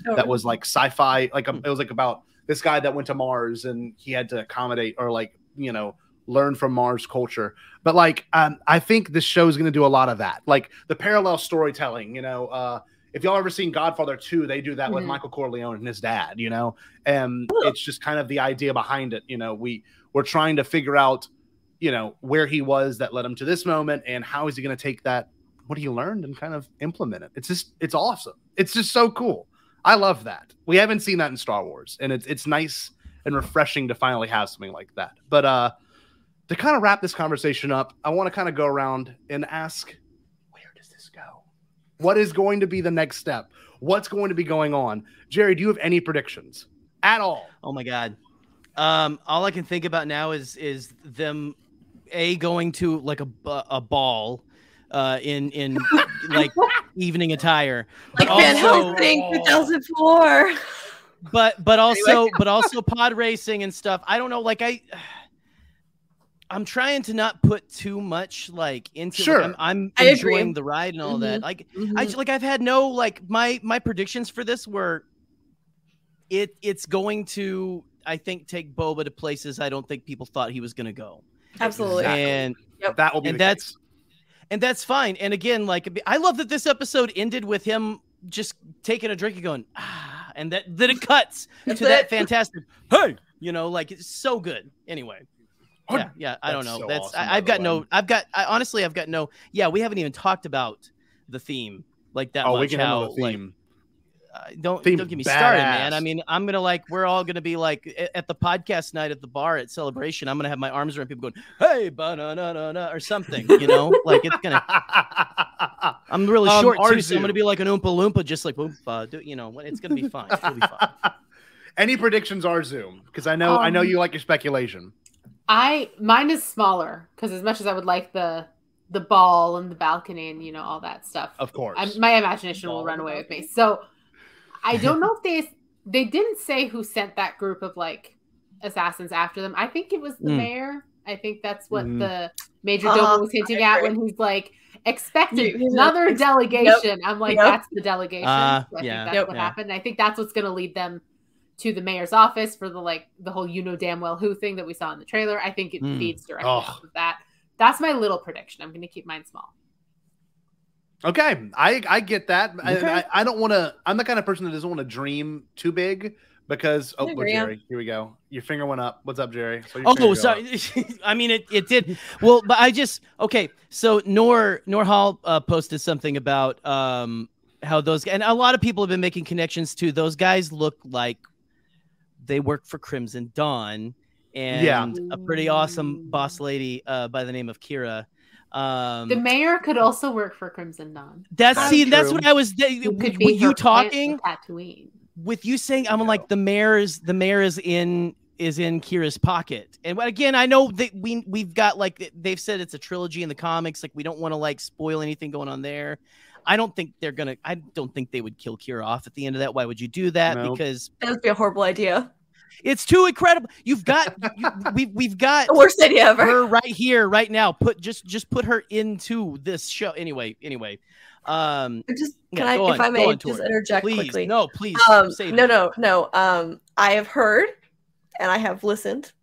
Speaker 4: That was like sci-fi, like it was like about this guy that went to Mars and he had to accommodate or like, you know, learn from Mars culture. But like I think this show is going to do a lot of that, like the parallel storytelling, you know. If y'all ever seen Godfather 2, they do that with Michael Corleone and his dad, you know, and it's just kind of the idea behind it. You know, we're trying to figure out, you know, where he was that led him to this moment and how is he going to take that, what he learned and kind of implement it. It's awesome. It's just so cool. I love that. We haven't seen that in Star Wars, and it's nice and refreshing to finally have something like that. But to kind of wrap this conversation up, I want to kind of go around and ask, what is going to be the next step? What's going to be going on? Jerry, do you have any predictions at all?
Speaker 5: Oh my God. All I can think about now is them going to like a ball in like evening attire.
Speaker 7: Like Van Helsing 2004.
Speaker 5: But also pod racing and stuff. I don't know, like I'm trying to not put too much like into like, I'm enjoying the ride and all that. Like I've had no like my predictions for this were it's going to, I think, take Boba to places I don't think people thought he was going to go.
Speaker 7: Absolutely.
Speaker 5: And
Speaker 4: that will be case.
Speaker 5: And that's fine. And again, like I love that this episode ended with him just taking a drink and going, and then it cuts to that fantastic, hey, you know, like it's so good. Anyway. Yeah. I don't know.
Speaker 4: So
Speaker 5: that's
Speaker 4: awesome,
Speaker 5: honestly, I've got no. Yeah, we haven't even talked about the theme like that much.
Speaker 4: We can handle the theme.
Speaker 5: don't get me started, man. I mean, I'm gonna we're all gonna be at the podcast night at the bar at Celebration. I'm gonna have my arms around people going, "Hey, banana," or something. It's gonna. I'm really short too, so I'm gonna be like an Oompa Loompa, just like Oompa. It's gonna be fine. It'll be fine.
Speaker 4: Any predictions, Arezou? Because I know you like your speculation.
Speaker 6: Mine is smaller because as much as I would like the ball and the balcony and all that stuff,
Speaker 4: of course,
Speaker 6: my imagination will run away with me. So I don't know if they didn't say who sent that group of assassins after them. I think it was the mayor. I think that's what the Major Domo was hinting at when he's expecting another delegation. Yep. I'm that's the delegation. So I think that's what happened. I think that's what's going to lead them to the mayor's office for the whole damn well who thing that we saw in the trailer. I think it feeds directly off of that. That's my little prediction. I'm going to keep mine small.
Speaker 4: Okay, I get that. Okay. I don't want to. I'm the kind of person that doesn't want to dream too big because Jerry, here we go. Your finger went up. What's up, Jerry?
Speaker 5: Sorry. I mean, it did. Well, but I just So Nor Hall posted something about how those, and a lot of people have been making connections to those guys look like they work for Crimson Dawn and a pretty awesome boss lady by the name of Kira.
Speaker 6: The mayor could also work for Crimson Dawn.
Speaker 5: That's what I was. With you talking,
Speaker 6: Tatooine.
Speaker 5: With you saying, I'm the mayor is in Kira's pocket. And again, I know that we've got they've said it's a trilogy in the comics. We don't want to spoil anything going on there. I don't think they would kill Kira off at the end of that. Why would you do that? Nope. Because
Speaker 7: that would be a horrible idea.
Speaker 5: It's too incredible. We've got
Speaker 7: the worst idea ever.
Speaker 5: Her right here, right now. Just put her into this show. Anyway.
Speaker 7: If I may just interject quickly.
Speaker 5: No, please.
Speaker 7: No. I have heard and I have listened,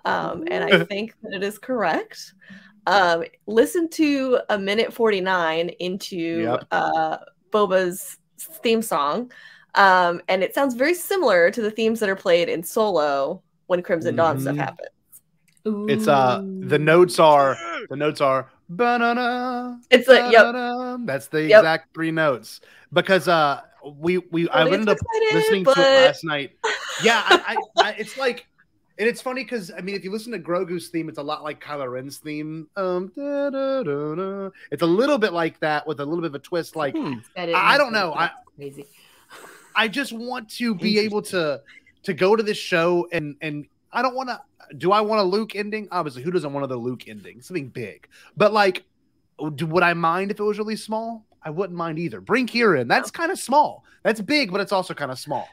Speaker 7: and I think that it is correct. Listen to a minute 49 into Boba's theme song. And it sounds very similar to the themes that are played in Solo when Crimson Dawn stuff happens.
Speaker 6: Ooh.
Speaker 4: It's the notes are banana.
Speaker 7: It's
Speaker 4: that's the exact 3 notes because I ended up listening to it last night. Yeah, I it's and it's funny because if you listen to Grogu's theme, it's a lot like Kylo Ren's theme. It's a little bit like that with a little bit of a twist. I don't know.
Speaker 6: Crazy.
Speaker 4: I just want to be able to go to this show and I don't want to. Do I want a Luke ending? Obviously, who doesn't want the Luke ending? Something big. But would I mind if it was really small? I wouldn't mind either. Bring Kira in. That's kind of small. That's big, but it's also kind of small.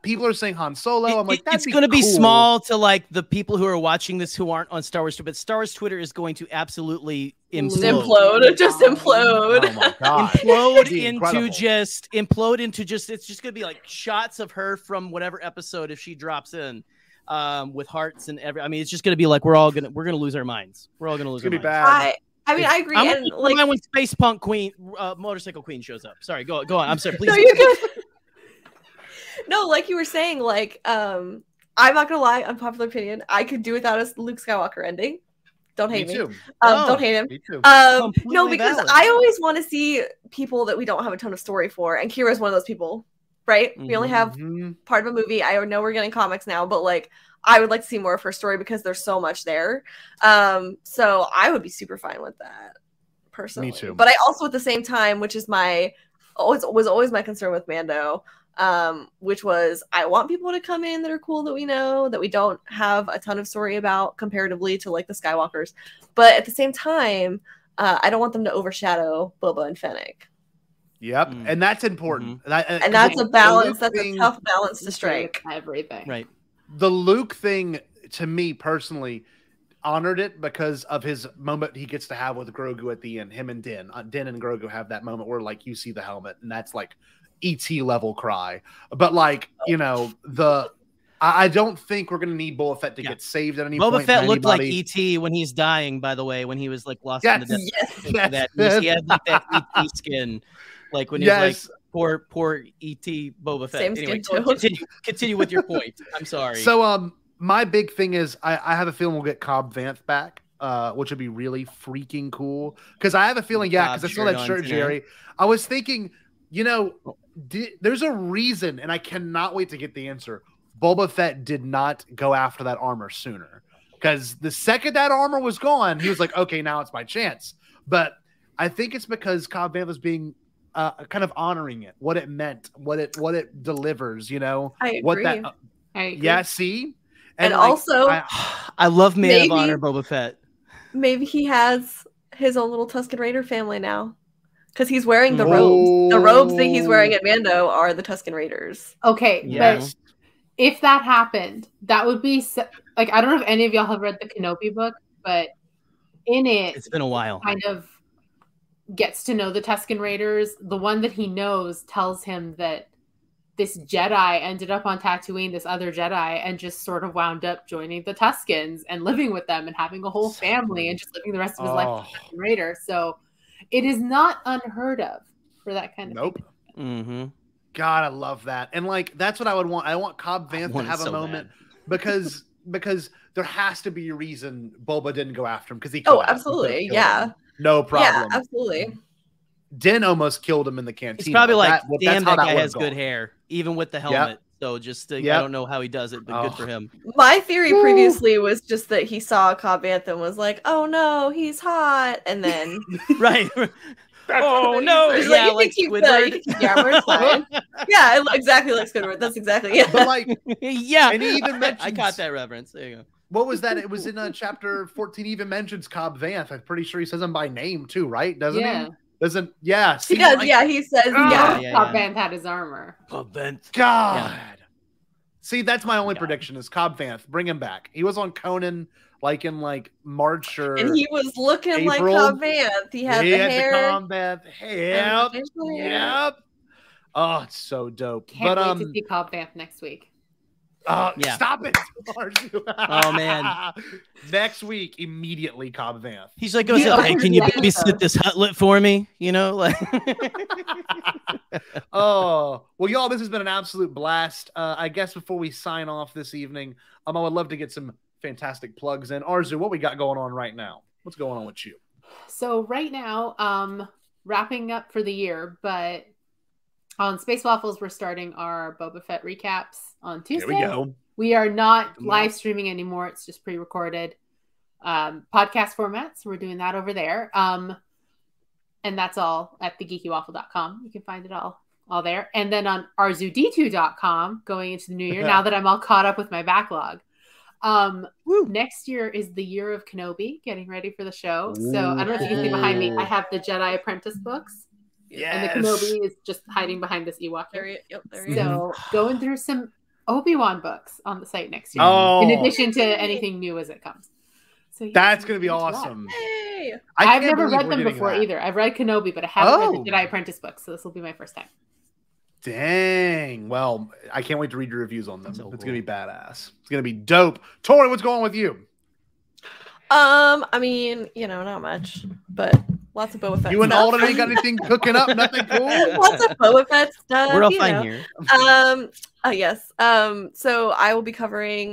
Speaker 4: People are saying Han Solo. I'm
Speaker 5: it's going to be small to the people who are watching this who aren't on Star Wars Twitter, but Star Wars Twitter is going to absolutely implode.
Speaker 7: Just implode.
Speaker 4: Oh my God.
Speaker 5: Implode into just it's just going to be shots of her from whatever episode if she drops in with hearts and it's just going to be we're going to lose our minds. We're all going to lose our minds.
Speaker 4: Bad.
Speaker 7: I agree. And
Speaker 5: when Space Punk Queen Motorcycle Queen shows up. Sorry, go on. I'm sorry, please.
Speaker 7: No, you're good. No, like you were saying, I'm not gonna lie, unpopular opinion. I could do without a Luke Skywalker ending. Don't hate me. Don't hate him.
Speaker 4: Me too.
Speaker 7: No, because I always want to see people that we don't have a ton of story for, and Kira's one of those people, right? We only have part of a movie. I know we're getting comics now, but I would like to see more of her story because there's so much there. So I would be super fine with that, personally.
Speaker 4: Me too.
Speaker 7: But I also, at the same time, which is always my concern with Mando. Which was I want people to come in that are cool that we know that we don't have a ton of story about comparatively to the Skywalkers, but at the same time I don't want them to overshadow Boba and Fennec.
Speaker 4: Yep, and that's important.
Speaker 7: And that's a balance. That's a tough balance to strike.
Speaker 6: Everything
Speaker 5: right.
Speaker 4: The Luke thing to me personally honored it because of his moment he gets to have with Grogu at the end. Him and Din and Grogu have that moment where you see the helmet and that's ET level cry, but I don't think we're gonna need Boba Fett to get saved at any point.
Speaker 5: Boba Fett looked like ET when he's dying. By the way, when he was lost in the desert, he had that ET skin, when he was poor ET Boba Fett.
Speaker 7: Same
Speaker 5: anyway,
Speaker 7: skin
Speaker 5: continue with your point. I'm sorry.
Speaker 4: So my big thing is I have a feeling we'll get Cobb Vanth back, which would be really freaking cool. Because I have a feeling, because I saw that shirt, Jerry. I was thinking. there's a reason, and I cannot wait to get the answer. Boba Fett did not go after that armor sooner, because the second that armor was gone, he was like, okay, now it's my chance. But I think it's because Cobb Vanth was being kind of honoring it, what it meant, what it delivers, you know.
Speaker 7: I agree.
Speaker 4: What that
Speaker 6: I agree.
Speaker 4: yeah, see?
Speaker 7: And like, also
Speaker 5: I love Man of Honor Boba Fett.
Speaker 7: Maybe he has his own little Tusken Raider family now. Because he's wearing the robes. The robes that he's wearing at Mando are the Tusken Raiders.
Speaker 6: Okay, but if that happened, that would be like, I don't know if any of y'all have read the Kenobi book, but in it's
Speaker 5: been a while.
Speaker 6: Kind of gets to know the Tusken Raiders. The one that he knows tells him that this Jedi ended up on Tatooine, this other Jedi, and just sort of wound up joining the Tuskens and living with them and having a whole family and just living the rest of his life as a Tusken Raider. So it is not unheard of for that kind of thing.
Speaker 5: Mm-hmm.
Speaker 4: God, I love that. And like, that's what I would want. I want Cobb Vanth to have a moment because there has to be a reason Boba didn't go after him, because he
Speaker 7: absolutely. Yeah.
Speaker 4: No problem.
Speaker 7: Yeah, absolutely.
Speaker 4: Din almost killed him in the cantina.
Speaker 5: He's probably like, damn, that guy has good hair, even with the helmet.
Speaker 4: Yep.
Speaker 5: So just, I don't know how he does it, but good for him.
Speaker 7: My theory previously was just that he saw Cobb Vanth and was like, oh no, he's hot. And then...
Speaker 5: right. Oh no! Yeah, like Squidward.
Speaker 7: Yeah, exactly like Squidward. That's exactly it.
Speaker 4: But like,
Speaker 5: yeah,
Speaker 4: and he even mentions,
Speaker 5: I caught that reference. There you go.
Speaker 4: What was that? It was in chapter 14. He even mentions Cobb Vanth. I'm pretty sure he says him by name too, right? Doesn't he? Doesn't? Yeah,
Speaker 7: he does. Like, yeah, he says.
Speaker 6: Cobb Vanth had his armor.
Speaker 5: Cobb Vanth.
Speaker 4: God. Yeah. See, that's my only prediction is Cobb Vanth. Bring him back. He was on Conan. Like in March or
Speaker 7: and he was looking
Speaker 4: April.
Speaker 7: Like Cobb Vanth. He had the hair.
Speaker 4: The Cobb Vanth. Yep. Oh, it's so dope.
Speaker 6: Can't wait to see Cobb Vanth next week.
Speaker 4: Stop it.
Speaker 5: Oh man.
Speaker 4: Next week, immediately Cobb Vanth.
Speaker 5: He's like, hey, can you babysit this Hutlet for me? You know, like
Speaker 4: oh, well, y'all, this has been an absolute blast. I guess before we sign off this evening, I would love to get some fantastic plugs in. Arezou, what we got going on right now? What's going on with you?
Speaker 6: So right now, wrapping up for the year, but on Space Waffles, we're starting our Boba Fett recaps on Tuesday.
Speaker 4: There we go.
Speaker 6: We are not live streaming anymore. It's just pre-recorded podcast formats. We're doing that over there. And that's all at thegeekywaffle.com. You can find it all there. And then on arezou.com going into the new year, now that I'm all caught up with my backlog. Next year is the year of Kenobi, getting ready for the show. So I don't know if you can see behind me. I have the Jedi Apprentice books.
Speaker 4: Yes.
Speaker 6: And the Kenobi is just hiding behind this Ewok.
Speaker 7: There
Speaker 6: so going through some Obi-Wan books on the site next year.
Speaker 4: Oh.
Speaker 6: In addition to anything new as it comes. So
Speaker 4: that's going to be awesome.
Speaker 7: Hey.
Speaker 6: I've never read them before either. I've read Kenobi, but I haven't read the Jedi Apprentice books. So this will be my first time.
Speaker 4: Dang. Well, I can't wait to read your reviews on them. It's going to be badass. It's going to be dope. Tori, what's going on with you?
Speaker 7: I mean, not much, but lots of Boba Fett.
Speaker 4: You and Alden ain't got anything cooking up? Nothing cool?
Speaker 7: Lots of Boba Fett stuff.
Speaker 5: We're all fine here.
Speaker 7: Yes. So I will be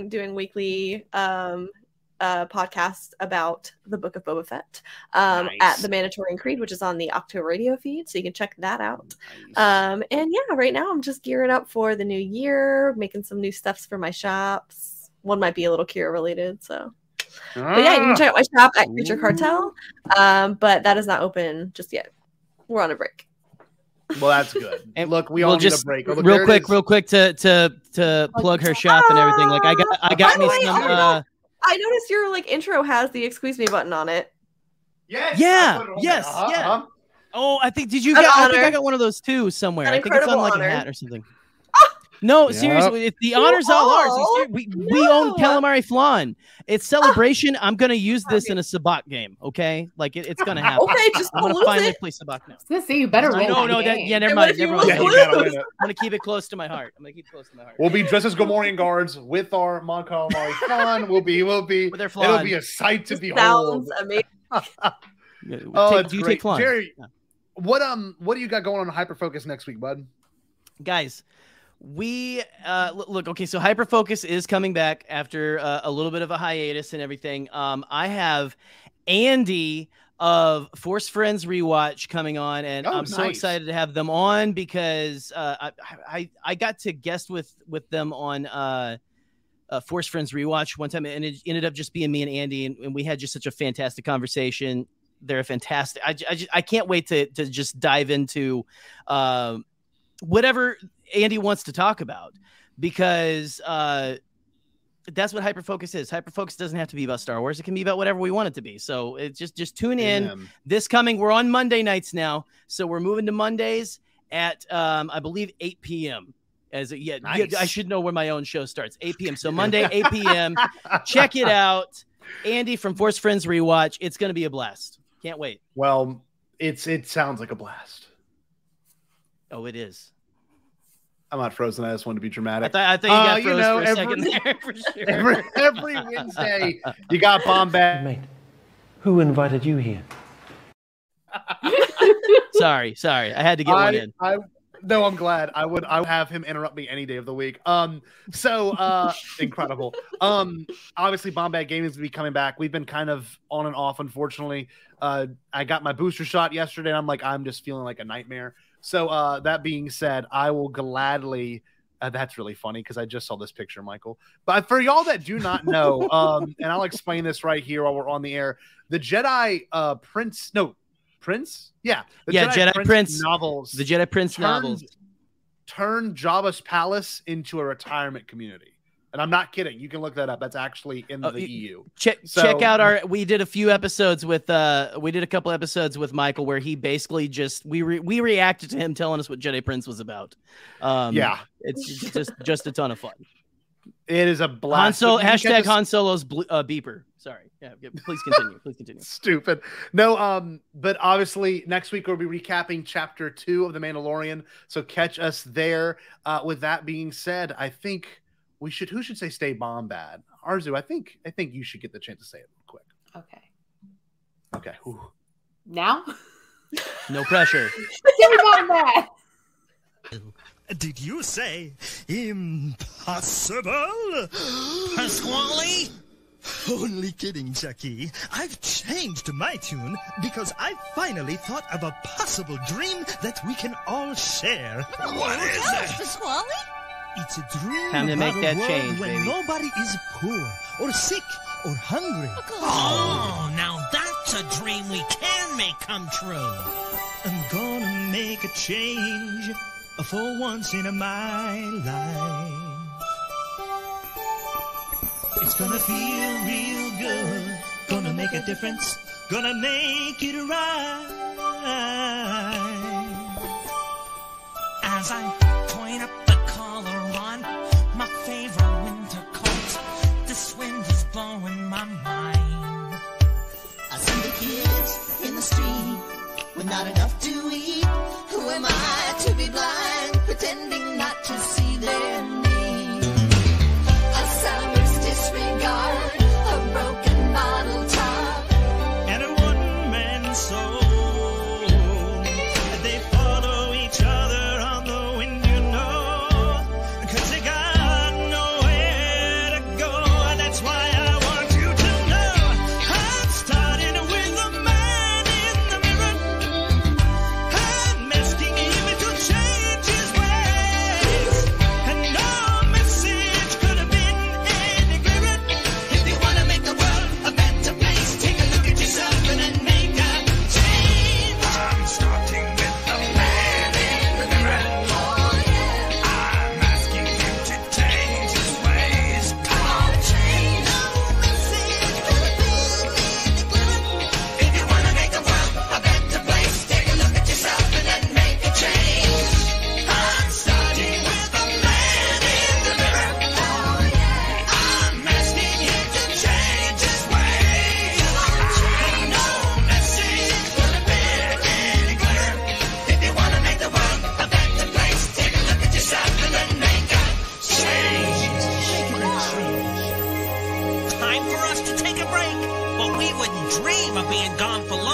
Speaker 7: doing weekly podcast about the Book of Boba Fett at the Mandatory Creed, which is on the Octo Radio feed, so you can check that out. Nice. And yeah, right now I'm just gearing up for the new year, making some new stuffs for my shops. One might be a little Kira related, so. But yeah, you can check out my shop at Creature Cartel, but that is not open just yet. We're on a break.
Speaker 4: Well, that's good. And look, we all need a break. Oh, look,
Speaker 5: real quick to plug her shop and everything. Like I got me some.
Speaker 7: I noticed your intro has the excuse me button on it.
Speaker 4: Yes.
Speaker 5: Yeah. Yes. Yeah. Oh, I think I got one of those too somewhere. I think it's on a hat or something. No, seriously, if the honor's all ours. We own Calamari Flan. It's celebration. I'm gonna use this in a Sabacc game. Okay, it's gonna happen.
Speaker 7: Okay, just
Speaker 5: I'm gonna finally play Sabacc now.
Speaker 6: I was gonna say you better win.
Speaker 5: No, never mind.
Speaker 4: You gotta win it.
Speaker 5: I'm gonna keep it close to my heart.
Speaker 4: We'll be dressed as Gamorrean guards with our Mon Calamari Flan. We'll be. With their flan. It'll be a sight to behold.
Speaker 7: Sounds amazing.
Speaker 4: Do you take flan? Jerry, what do you got going on Hyperfocus next week, bud?
Speaker 5: Guys. We look, okay, so Hyperfocus is coming back after a little bit of a hiatus and everything. I have Andy of Force Friends Rewatch coming on, and I'm so excited to have them on because I got to guest with them on Force Friends Rewatch one time, and it ended up just being me and Andy, and we had just such a fantastic conversation. They're fantastic. I can't wait to just dive into whatever Andy wants to talk about, because that's what Hyperfocus is. Hyperfocus doesn't have to be about Star Wars. It can be about whatever we want it to be. So it's just tune in. This coming, we're on Monday nights now. So we're moving to Mondays at, I believe 8 PM. I should know where my own show starts. 8 PM. So Monday, 8 PM. Check it out. Andy from Force Friends Rewatch. It's going to be a blast. Can't wait.
Speaker 4: Well, it sounds like a blast.
Speaker 5: Oh, it is.
Speaker 4: I'm not frozen. I just wanted to be dramatic.
Speaker 5: I thought you got frozen for a second there, for sure.
Speaker 4: Every Wednesday, you got Bombad.
Speaker 1: Mate, who invited you here?
Speaker 5: Sorry. I had to get one in.
Speaker 4: No, I'm glad. I would have him interrupt me any day of the week. So incredible. Obviously, Bombad Gaming is going to be coming back. We've been kind of on and off, unfortunately. I got my booster shot yesterday, and I'm just feeling like a nightmare. So that being said, I will gladly. That's really funny because I just saw this picture, Michael. But for y'all that do not know, and I'll explain this right here while we're on the air. The Jedi Prince? Yeah. The
Speaker 5: Jedi Prince
Speaker 4: novels.
Speaker 5: The Jedi Prince novels
Speaker 4: turned Jabba's palace into a retirement community. And I'm not kidding. You can look that up. That's actually in the EU.
Speaker 5: Check out we did a couple episodes with Michael where he basically we reacted to him telling us what Jedi Prince was about. It's just a ton of fun.
Speaker 4: It is a blast.
Speaker 5: Hashtag Han Solo's beeper. Sorry. Yeah, please continue.
Speaker 4: Stupid. No, but obviously next week we'll be recapping chapter 2 of The Mandalorian. So catch us there. With that being said, I think who should say stay bombad? Arezou, I think you should get the chance to say it real quick. Okay. Whew.
Speaker 6: Now?
Speaker 5: No pressure.
Speaker 6: Stay bombad.
Speaker 8: Did you say impossible? Pasquale? Only kidding, Chucky. I've changed my tune because I finally thought of a possible dream that we can all share. What is it?
Speaker 9: Pasquale?
Speaker 8: It's a dream
Speaker 5: Time to make that
Speaker 8: world
Speaker 5: change,
Speaker 8: when
Speaker 5: baby.
Speaker 8: nobody is poor or sick or hungry.
Speaker 9: Oh, now that's a dream we can make come true.
Speaker 8: I'm gonna make a change for once in my life. It's gonna feel real good. Gonna make a difference. Gonna make it right.
Speaker 9: As I point up the collar on my favorite winter coat, this wind is blowing my mind.
Speaker 10: I see the kids in the street with not enough to eat. Who am I to be blind, pretending not to see their need? A sour's disregard, a broken bottle top,
Speaker 8: and a one-man soul. They follow each other on the wind, you know, 'cause they got nowhere to go. That's why I want you to know I'm starting with the man in the mirror. I'm asking him to change his ways, and no message could have been any clearer.
Speaker 10: if you want to make the world a better place, take a look at yourself and then make a change.
Speaker 8: I'm starting with the man in the mirror.
Speaker 10: Oh yeah,
Speaker 8: I'm asking him to change his ways.
Speaker 10: come on, change. No message could have been any clearer. If you want to make the world a better place, take a look at yourself and then make a change. I'm starting with the man in the mirror. Oh yeah,
Speaker 8: I'm asking him to change his ways.
Speaker 10: no message could have been any clearer. If you want to make the world a better place, take a look at yourself and then make a change.
Speaker 9: Time for us to take a break, but we wouldn't dream of being gone for long.